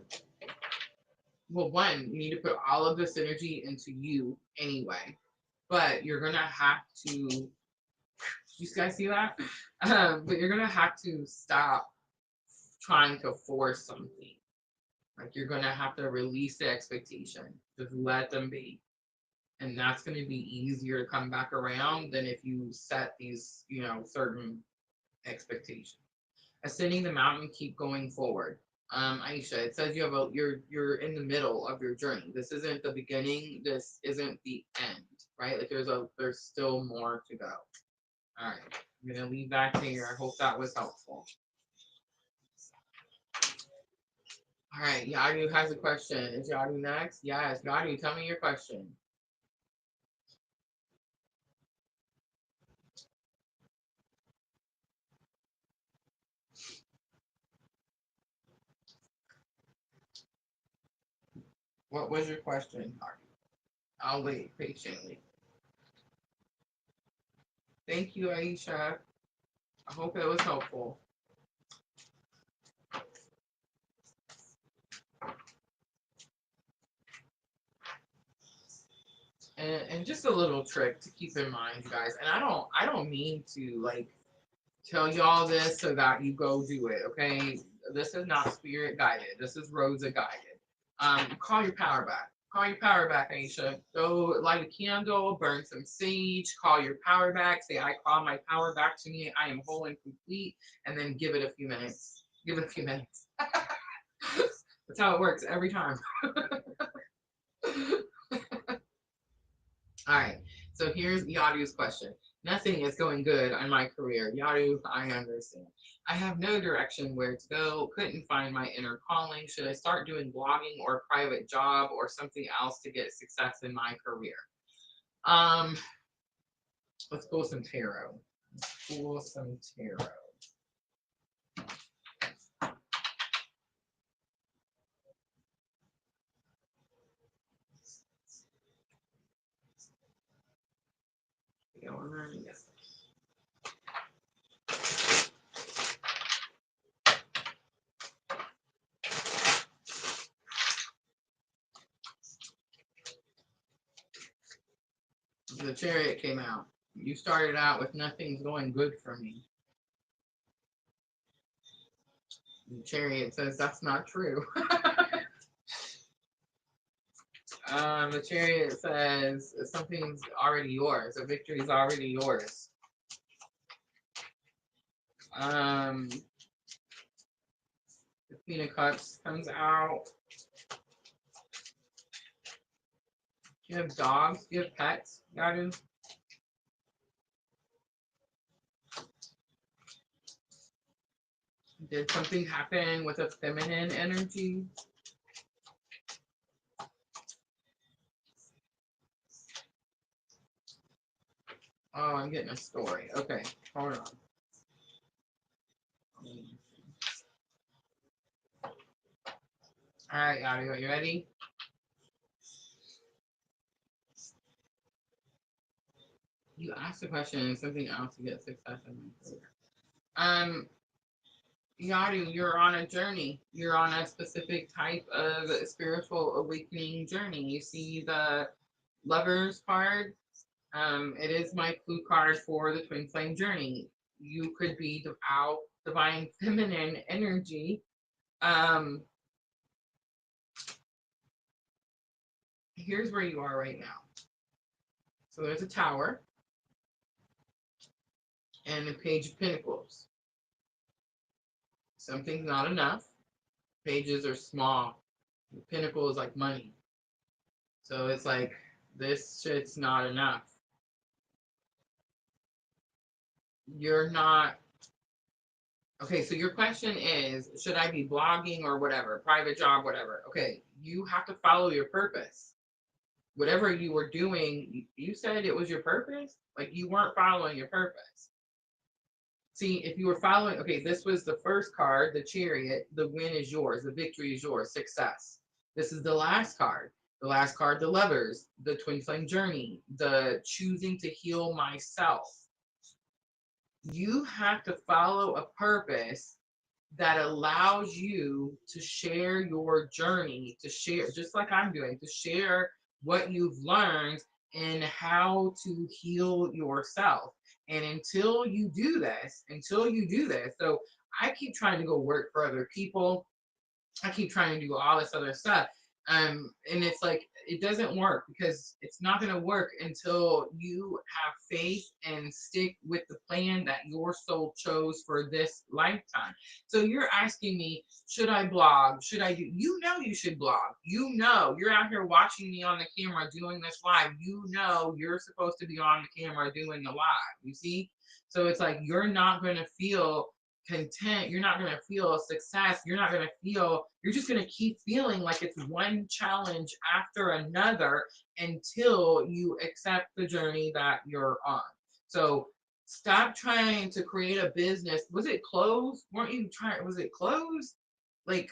well, one, you need to put all of this energy into you anyway. But you're going to have to, you guys see that? But you're going to have to stop trying to force something. Like, you're going to have to release the expectation. Just let them be. And that's going to be easier to come back around than if you set these, certain expectations. Ascending the mountain, keep going forward. Aisha, it says you're in the middle of your journey. This isn't the beginning. This isn't the end, right? Like, there's still more to go. All right, I'm gonna leave that here. I hope that was helpful. All right, Yadu has a question. Is Yadu next? Yes, Yadu, tell me your question. What was your question? I'll wait patiently. Thank you, Aisha. I hope it was helpful. And just a little trick to keep in mind, you guys. And I don't mean to like tell y'all this so that you go do it. Okay, this is not spirit guided. This is Rosa guided. Call your power back. Call your power back, Aisha. Go light a candle, burn some sage, call your power back. Say, I call my power back to me. I am whole and complete. And then give it a few minutes. Give it a few minutes. That's how it works every time. All right, so here's Yadu's question. Nothing is going good on my career. Yadu, I understand. I have no direction where to go. Couldn't find my inner calling. Should I start doing blogging or a private job or something else to get success in my career? Um, let's go with some tarot. pull some tarot. Yes. The Chariot came out. You started out with nothing's going good for me. The Chariot says that's not true. The Chariot says something's already yours. A victory's already yours. The Queen of Cups comes out. Do you have dogs? Do you have pets, Yadu? Did something happen with a feminine energy? Oh, I'm getting a story. Okay, hold on. All right, Yadu, are you ready? You asked a question and something else to get success in. Yadu, you're on a journey. You're on a specific type of spiritual awakening journey. You see the Lovers card. It is my clue card for the twin flame journey. You could be out divine feminine energy. Here's where you are right now. So there's a tower and a page of pentacles. Something's not enough. Pages are small. The pinnacle is like money. So it's like, this shit's not enough. You're not. Okay, so your question is, should I be blogging or whatever, private job, whatever? Okay, you have to follow your purpose. Whatever you were doing, you said it was your purpose? Like you weren't following your purpose. See, if you were following, okay, this was the first card, the Chariot, the win is yours, the victory is yours, success. This is the last card. The last card, the Lovers, the twin flame journey, the choosing to heal myself. You have to follow a purpose that allows you to share your journey, to share, just like I'm doing, to share what you've learned and how to heal yourself. And until you do this, so I keep trying to go work for other people. I keep trying to do all this other stuff. And it's like, it doesn't work because it's not going to work until you have faith and stick with the plan that your soul chose for this lifetime. So you're asking me, should I blog? Should I do? You know you should blog. You know you're out here watching me on the camera doing this live. You know you're supposed to be on the camera doing the live. You see? So it's like you're not going to feel content, you're not going to feel success, you're just going to keep feeling like it's one challenge after another until you accept the journey that you're on. So stop trying to create a business. Was it clothes? Was it clothes? Like,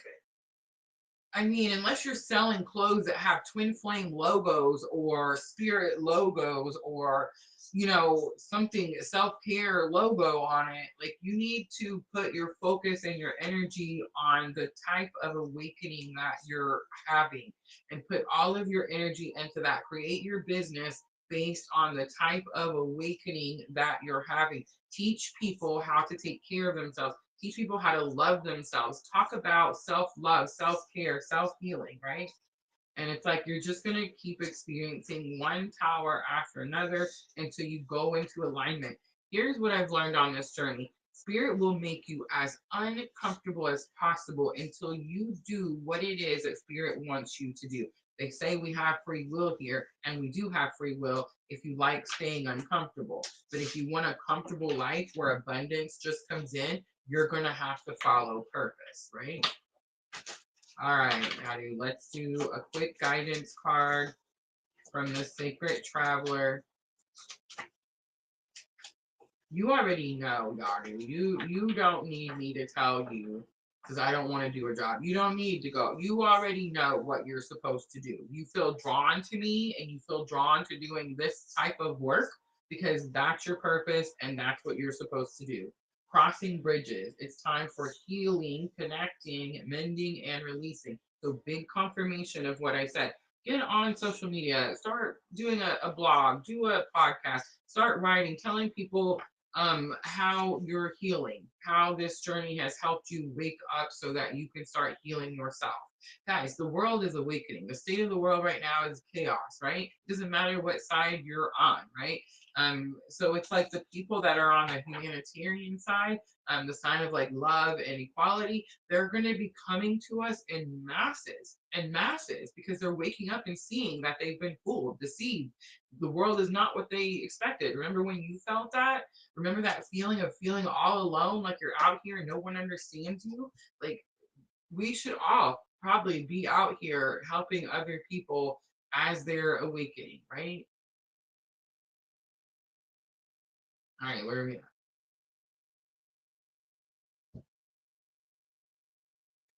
I mean, unless you're selling clothes that have twin flame logos or spirit logos or, you know, something self-care logo on it, like you need to put your focus and your energy on the type of awakening that you're having and put all of your energy into that. Create your business based on the type of awakening that you're having. Teach people how to take care of themselves. Teach people how to love themselves. Talk about self-love, self-care, self-healing, right? And it's like you're just going to keep experiencing one tower after another until you go into alignment. Here's what I've learned on this journey. Spirit will make you as uncomfortable as possible until you do what it is that Spirit wants you to do. They say we have free will here, and we do have free will if you like staying uncomfortable. But if you want a comfortable life where abundance just comes in, you're going to have to follow purpose, right? All right, Addie, let's do a quick guidance card from the Sacred Traveler. You already know, Yaru. You don't need me to tell you because I don't want to do a job. You don't need to go. You already know what you're supposed to do. You feel drawn to me and you feel drawn to doing this type of work because that's your purpose and that's what you're supposed to do. Crossing bridges. It's time for healing, connecting, mending, and releasing. So big confirmation of what I said. Get on social media, start doing a blog, do a podcast, start writing, telling people how you're healing, how this journey has helped you wake up so that you can start healing yourself. Guys, the world is awakening. The state of the world right now is chaos, right? It doesn't matter what side you're on, right? So it's like the people that are on the humanitarian side, the sign of like love and equality, they're going to be coming to us in masses and masses because they're waking up and seeing that they've been fooled, deceived. The world is not what they expected. Remember when you felt that? Remember that feeling of feeling all alone, like you're out here and no one understands you? Like, we should all probably be out here helping other people as they're awakening, right? All right, where are we at?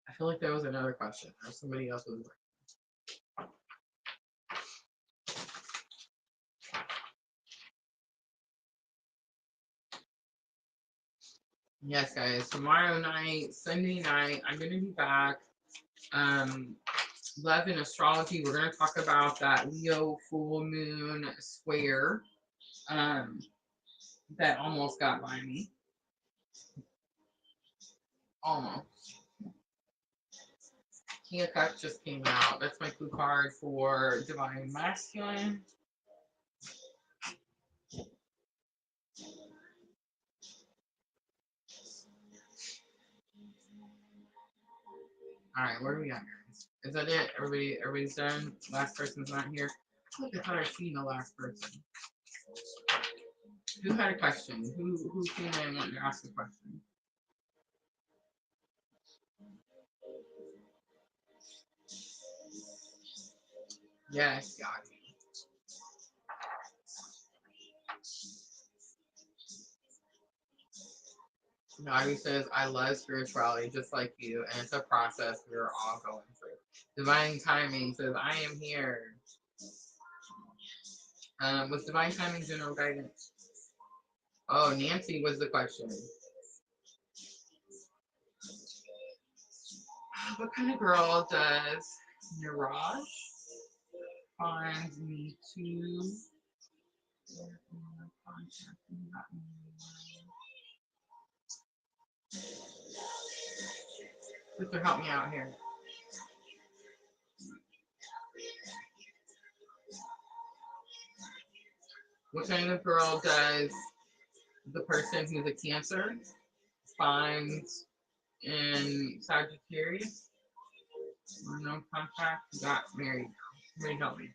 I feel like there was another question or somebody else was like, yes, guys, tomorrow night, Sunday night, I'm going to be back. Love and astrology, we're going to talk about that Leo full moon square that almost got by me. Almost. King of Cups just came out. That's my clue card for Divine Masculine. All right, where are we at, guys? Is that it? Everybody's done? Last person's not here. I thought I'd seen the last person. Who had a question? Who came in and wanted to ask a question? Yes, got it. Nagi says, I love spirituality just like you, and it's a process we're all going through. Divine Timing says, I am here. Was Divine Timing general guidance? Oh, Nancy was the question. What kind of girl does Mirage find me to? Sister, help me out here. What kind of girl does the person who's a Cancer find in Sagittarius? No contact, got married. Somebody help me.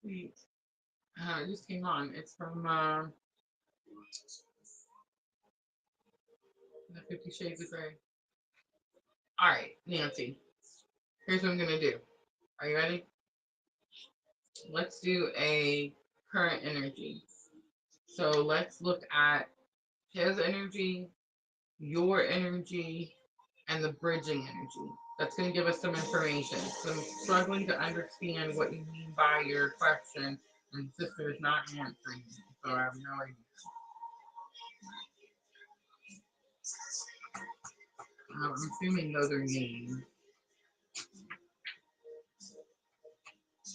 Wait, it just came on. It's from the 50 Shades of Grey. All right, Nancy. Here's what I'm gonna do. Are you ready? Let's do a current energy. So let's look at his energy, your energy, and the bridging energy. That's going to give us some information. So I'm struggling to understand what you mean by your question, and sister is not answering, so I have no idea. I'm assuming those are names.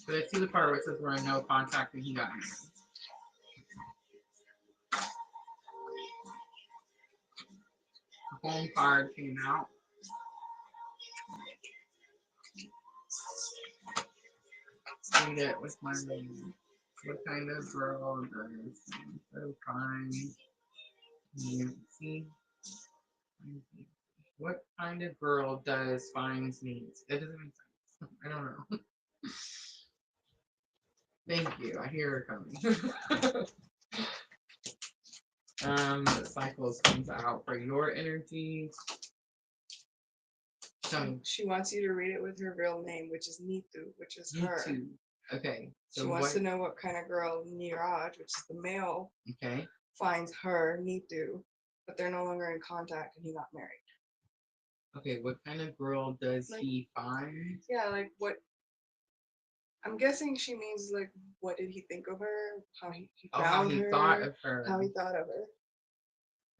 But I see the part where it says we're in no contact and he got married. The home card came out. Read it with my name. What kind of girl does so kind? Nancy. What kind of girl does finds needs? It doesn't make sense. I don't know. Thank you. I hear her coming. The cycles comes out for your energy. She wants you to read it with her real name, which is Nitu, which is her. YouTube. Okay. She wants to know what kind of girl Niraj, which is the male, Okay. finds her Nitu, but they're no longer in contact and he got married. Okay. What kind of girl does he find? Yeah, like what? I'm guessing she means like, what did he think of her? How he Oh, found how he her? thought of her. How he thought of her.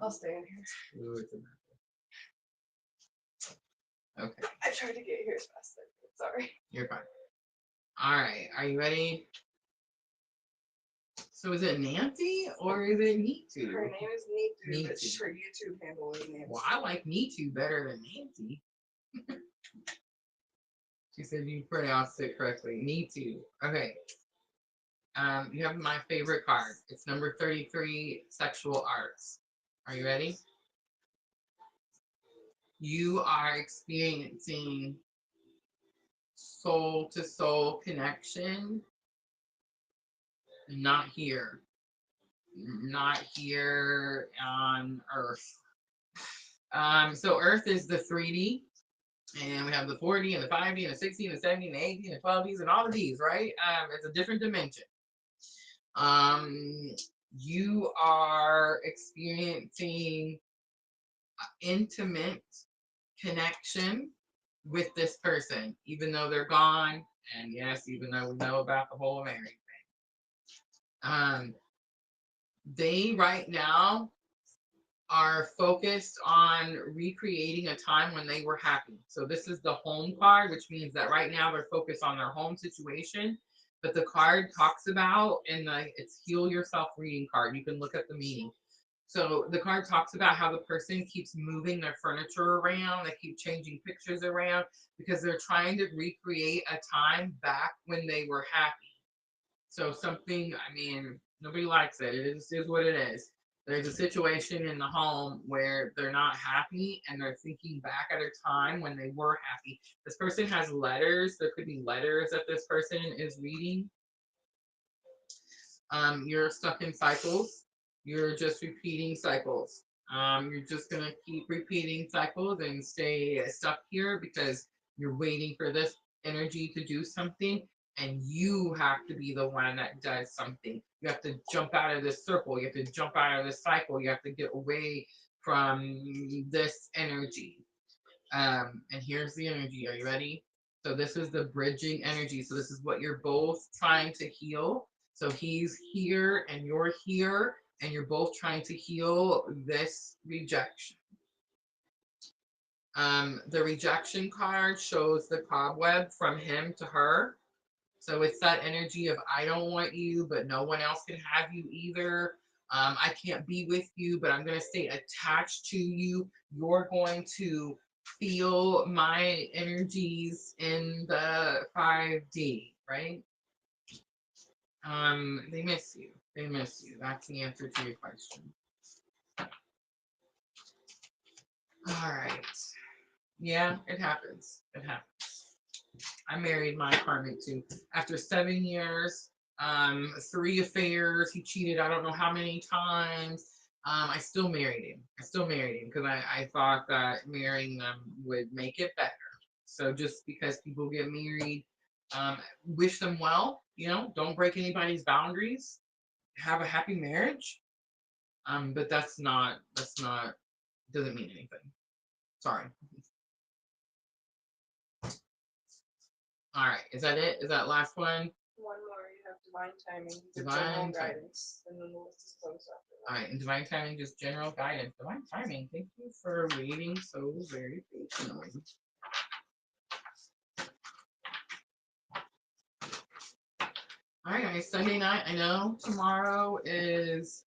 I'll stay in here. Ooh, it's a mess. Okay. I tried to get here as fast as I could. Sorry. You're fine. All right. Are you ready? So is it Nancy or is it Nitu? Her name is Nitu, but Nitu. her YouTube handle is Nancy. Well, I like Nitu better than Nancy. She said you pronounced it correctly. Nitu. Okay. You have my favorite card. It's number 33, Sexual Arts. Are you ready? You are experiencing soul to soul connection. Not here. Not here on Earth. So Earth is the 3D, and we have the 4D and the 5D and the 60 and the 70 and the 80 and the 12Ds and all of these, right? It's a different dimension. You are experiencing intimate connection with this person, even though they're gone, and yes, even though we know about the whole married thing. They right now are focused on recreating a time when they were happy. So this is the home card, which means that right now they're focused on their home situation. But the card talks about, and it's Heal Yourself reading card. You can look at the meaning. So the card talks about how the person keeps moving their furniture around. They keep changing pictures around because they're trying to recreate a time back when they were happy. So something, I mean, nobody likes it. It is what it is. There's a situation in the home where they're not happy and they're thinking back at a time when they were happy. This person has letters. There could be letters that this person is reading. You're stuck in cycles. You're just repeating cycles. You're just going to keep repeating cycles and stay stuck here because you're waiting for this energy to do something, and you have to be the one that does something. You have to jump out of this circle. You have to jump out of this cycle. You have to get away from this energy. And here's the energy. Are you ready? So this is the bridging energy. So this is what you're both trying to heal. So he's here and you're here, and you're both trying to heal this rejection. The rejection card shows the cobweb from him to her. So it's that energy of, I don't want you, but no one else can have you either. I can't be with you, but I'm going to stay attached to you. You're going to feel my energies in the 5D, right? They miss you. They miss you. That's the answer to your question. All right. Yeah, it happens. It happens. I married my karmic too. After 7 years, 3 affairs, he cheated I don't know how many times. I still married him. Because I thought that marrying them would make it better. So just because people get married, wish them well, don't break anybody's boundaries. Have a happy marriage. But that's not doesn't mean anything. Sorry. All right, is that it? Is that last one? One more, you have divine timing. Divine guidance, and then the list is closed after that. All right, and divine timing, just general guidance. Divine timing, thank you for waiting so very patiently. All right, guys, Sunday night. I know tomorrow is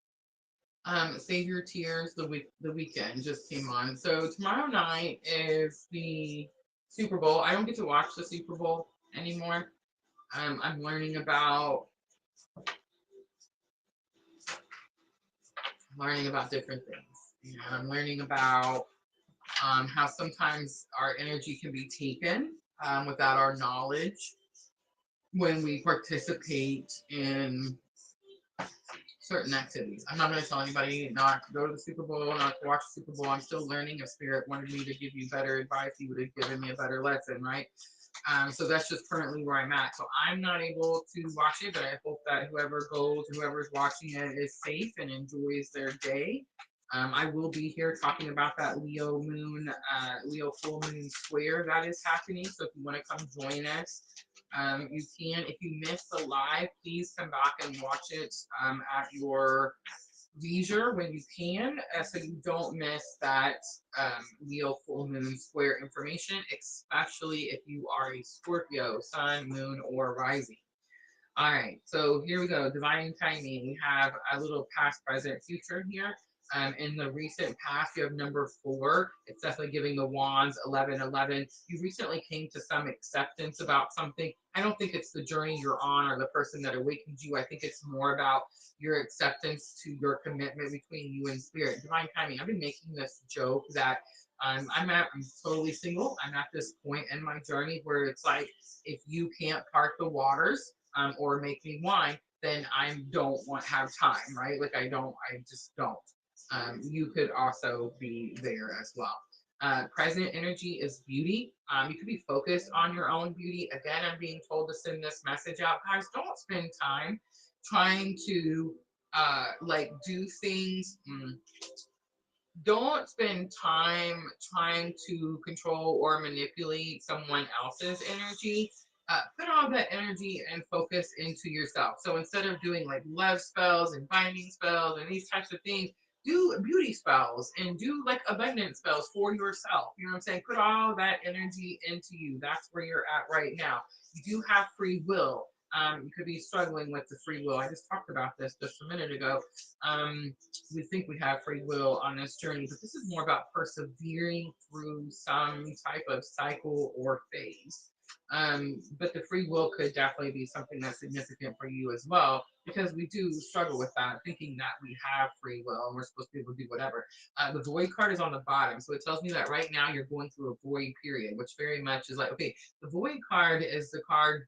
Save Your Tears. The weekend just came on. So tomorrow night is the Super Bowl. I don't get to watch the Super Bowl anymore. I'm learning about different things. I'm learning about How sometimes our energy can be taken without our knowledge when we participate in certain activities. I'm not going to tell anybody not to go to the Super Bowl, not to watch the Super Bowl. I'm still learning. If Spirit wanted me to give you better advice, he would have given me a better lesson, right? So that's just currently where I'm at. So I'm not able to watch it, but I hope that whoever goes, whoever's watching it is safe and enjoys their day. I will be here talking about that Leo moon, Leo full moon square that is happening. So if you want to come join us, you can. If you missed the live, please come back and watch it at your leisure when you can, so you don't miss that Leo full moon square information, especially if you are a Scorpio, sun, moon, or rising. All right, so here we go. Divine timing. We have a little past, present, future here. In the recent past, you have number 4. It's definitely giving the wands 11, 11. You recently came to some acceptance about something. I don't think it's the journey you're on or the person that awakened you. I think it's more about your acceptance to your commitment between you and spirit. Divine timing. I've been making this joke that I'm totally single. I'm at this point in my journey where it's like, if you can't part the waters, or make me wine, then I don't want have time, right? Like I just don't. You could also be there as well. Present energy is beauty. You could be focused on your own beauty. Again, I'm being told to send this message out, guys. Don't spend time trying to like do things. Don't spend time trying to control or manipulate someone else's energy. Put all that energy and focus into yourself. So instead of doing like love spells and binding spells and these types of things, do beauty spells and do like abundance spells for yourself. You know what I'm saying? Put all that energy into you. That's where you're at right now. You do have free will. You could be struggling with the free will. I just talked about this just a minute ago. We think we have free will on this journey, but this is more about persevering through some type of cycle or phase. But the free will could definitely be something that's significant for you as well, because we do struggle with that, thinking that we have free will and we're supposed to be able to do whatever. The void card is on the bottom, so it tells me that right now you're going through a void period, which very much is like, okay, the void card is the card,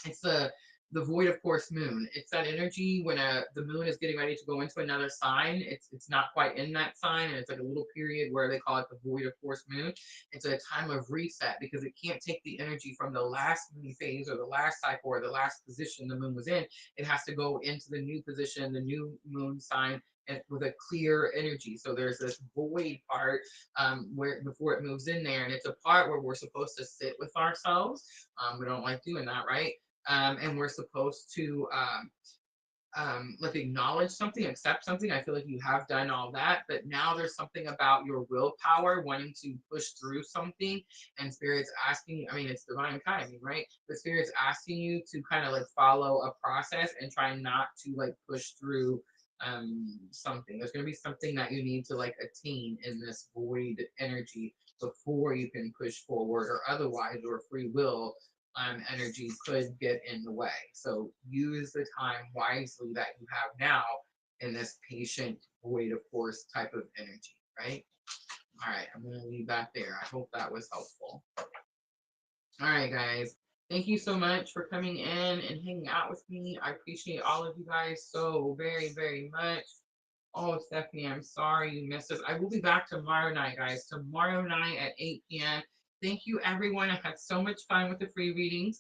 it's the void of course moon. It's that energy when the moon is getting ready to go into another sign. It's not quite in that sign, and it's like a little period where they call it the void of course moon. It's a time of reset because it can't take the energy from the last moon phase or the last cycle or the last position the moon was in. It has to go into the new position, the new moon sign, and with a clear energy. So there's this void part where before it moves in there, and it's a part where we're supposed to sit with ourselves. We don't like doing that, right? And we're supposed to like acknowledge something, accept something. I feel like you have done all that, but now there's something about your willpower wanting to push through something, and spirit's asking you, I mean, it's divine timing, right? But spirit's asking you to kind of like follow a process and try not to like push through something. There's going to be something that you need to like attain in this void energy before you can push forward, or otherwise your free will energy could get in the way. So use the time wisely that you have now in this patient void of force type of energy, right? All right, I'm going to leave that there. I hope that was helpful. All right, guys. Thank you so much for coming in and hanging out with me. I appreciate all of you guys so very, very much. Oh, Stephanie, I'm sorry you missed us. I will be back tomorrow night, guys. Tomorrow night at 8 p.m. Thank you, everyone. I had so much fun with the free readings.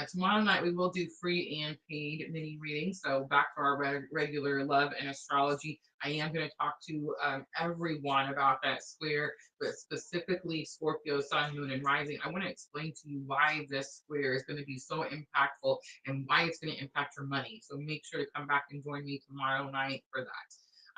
Tomorrow night, we will do free and paid mini readings. So back to our regular love and astrology. I am going to talk to everyone about that square, but specifically Scorpio, Sun, Moon, and Rising. I want to explain to you why this square is going to be so impactful and why it's going to impact your money. So make sure to come back and join me tomorrow night for that.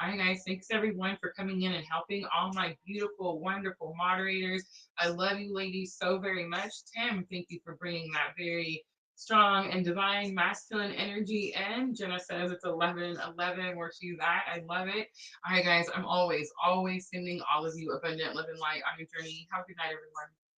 All right, guys, thanks everyone for coming in and helping all my beautiful, wonderful moderators. I love you ladies so very much. Tim, thank you for bringing that very strong and divine masculine energy in. Jenna says it's 11:11 where she's at. I love it. All right, guys, I'm always sending all of you abundant, living light on your journey. Have a good night, everyone.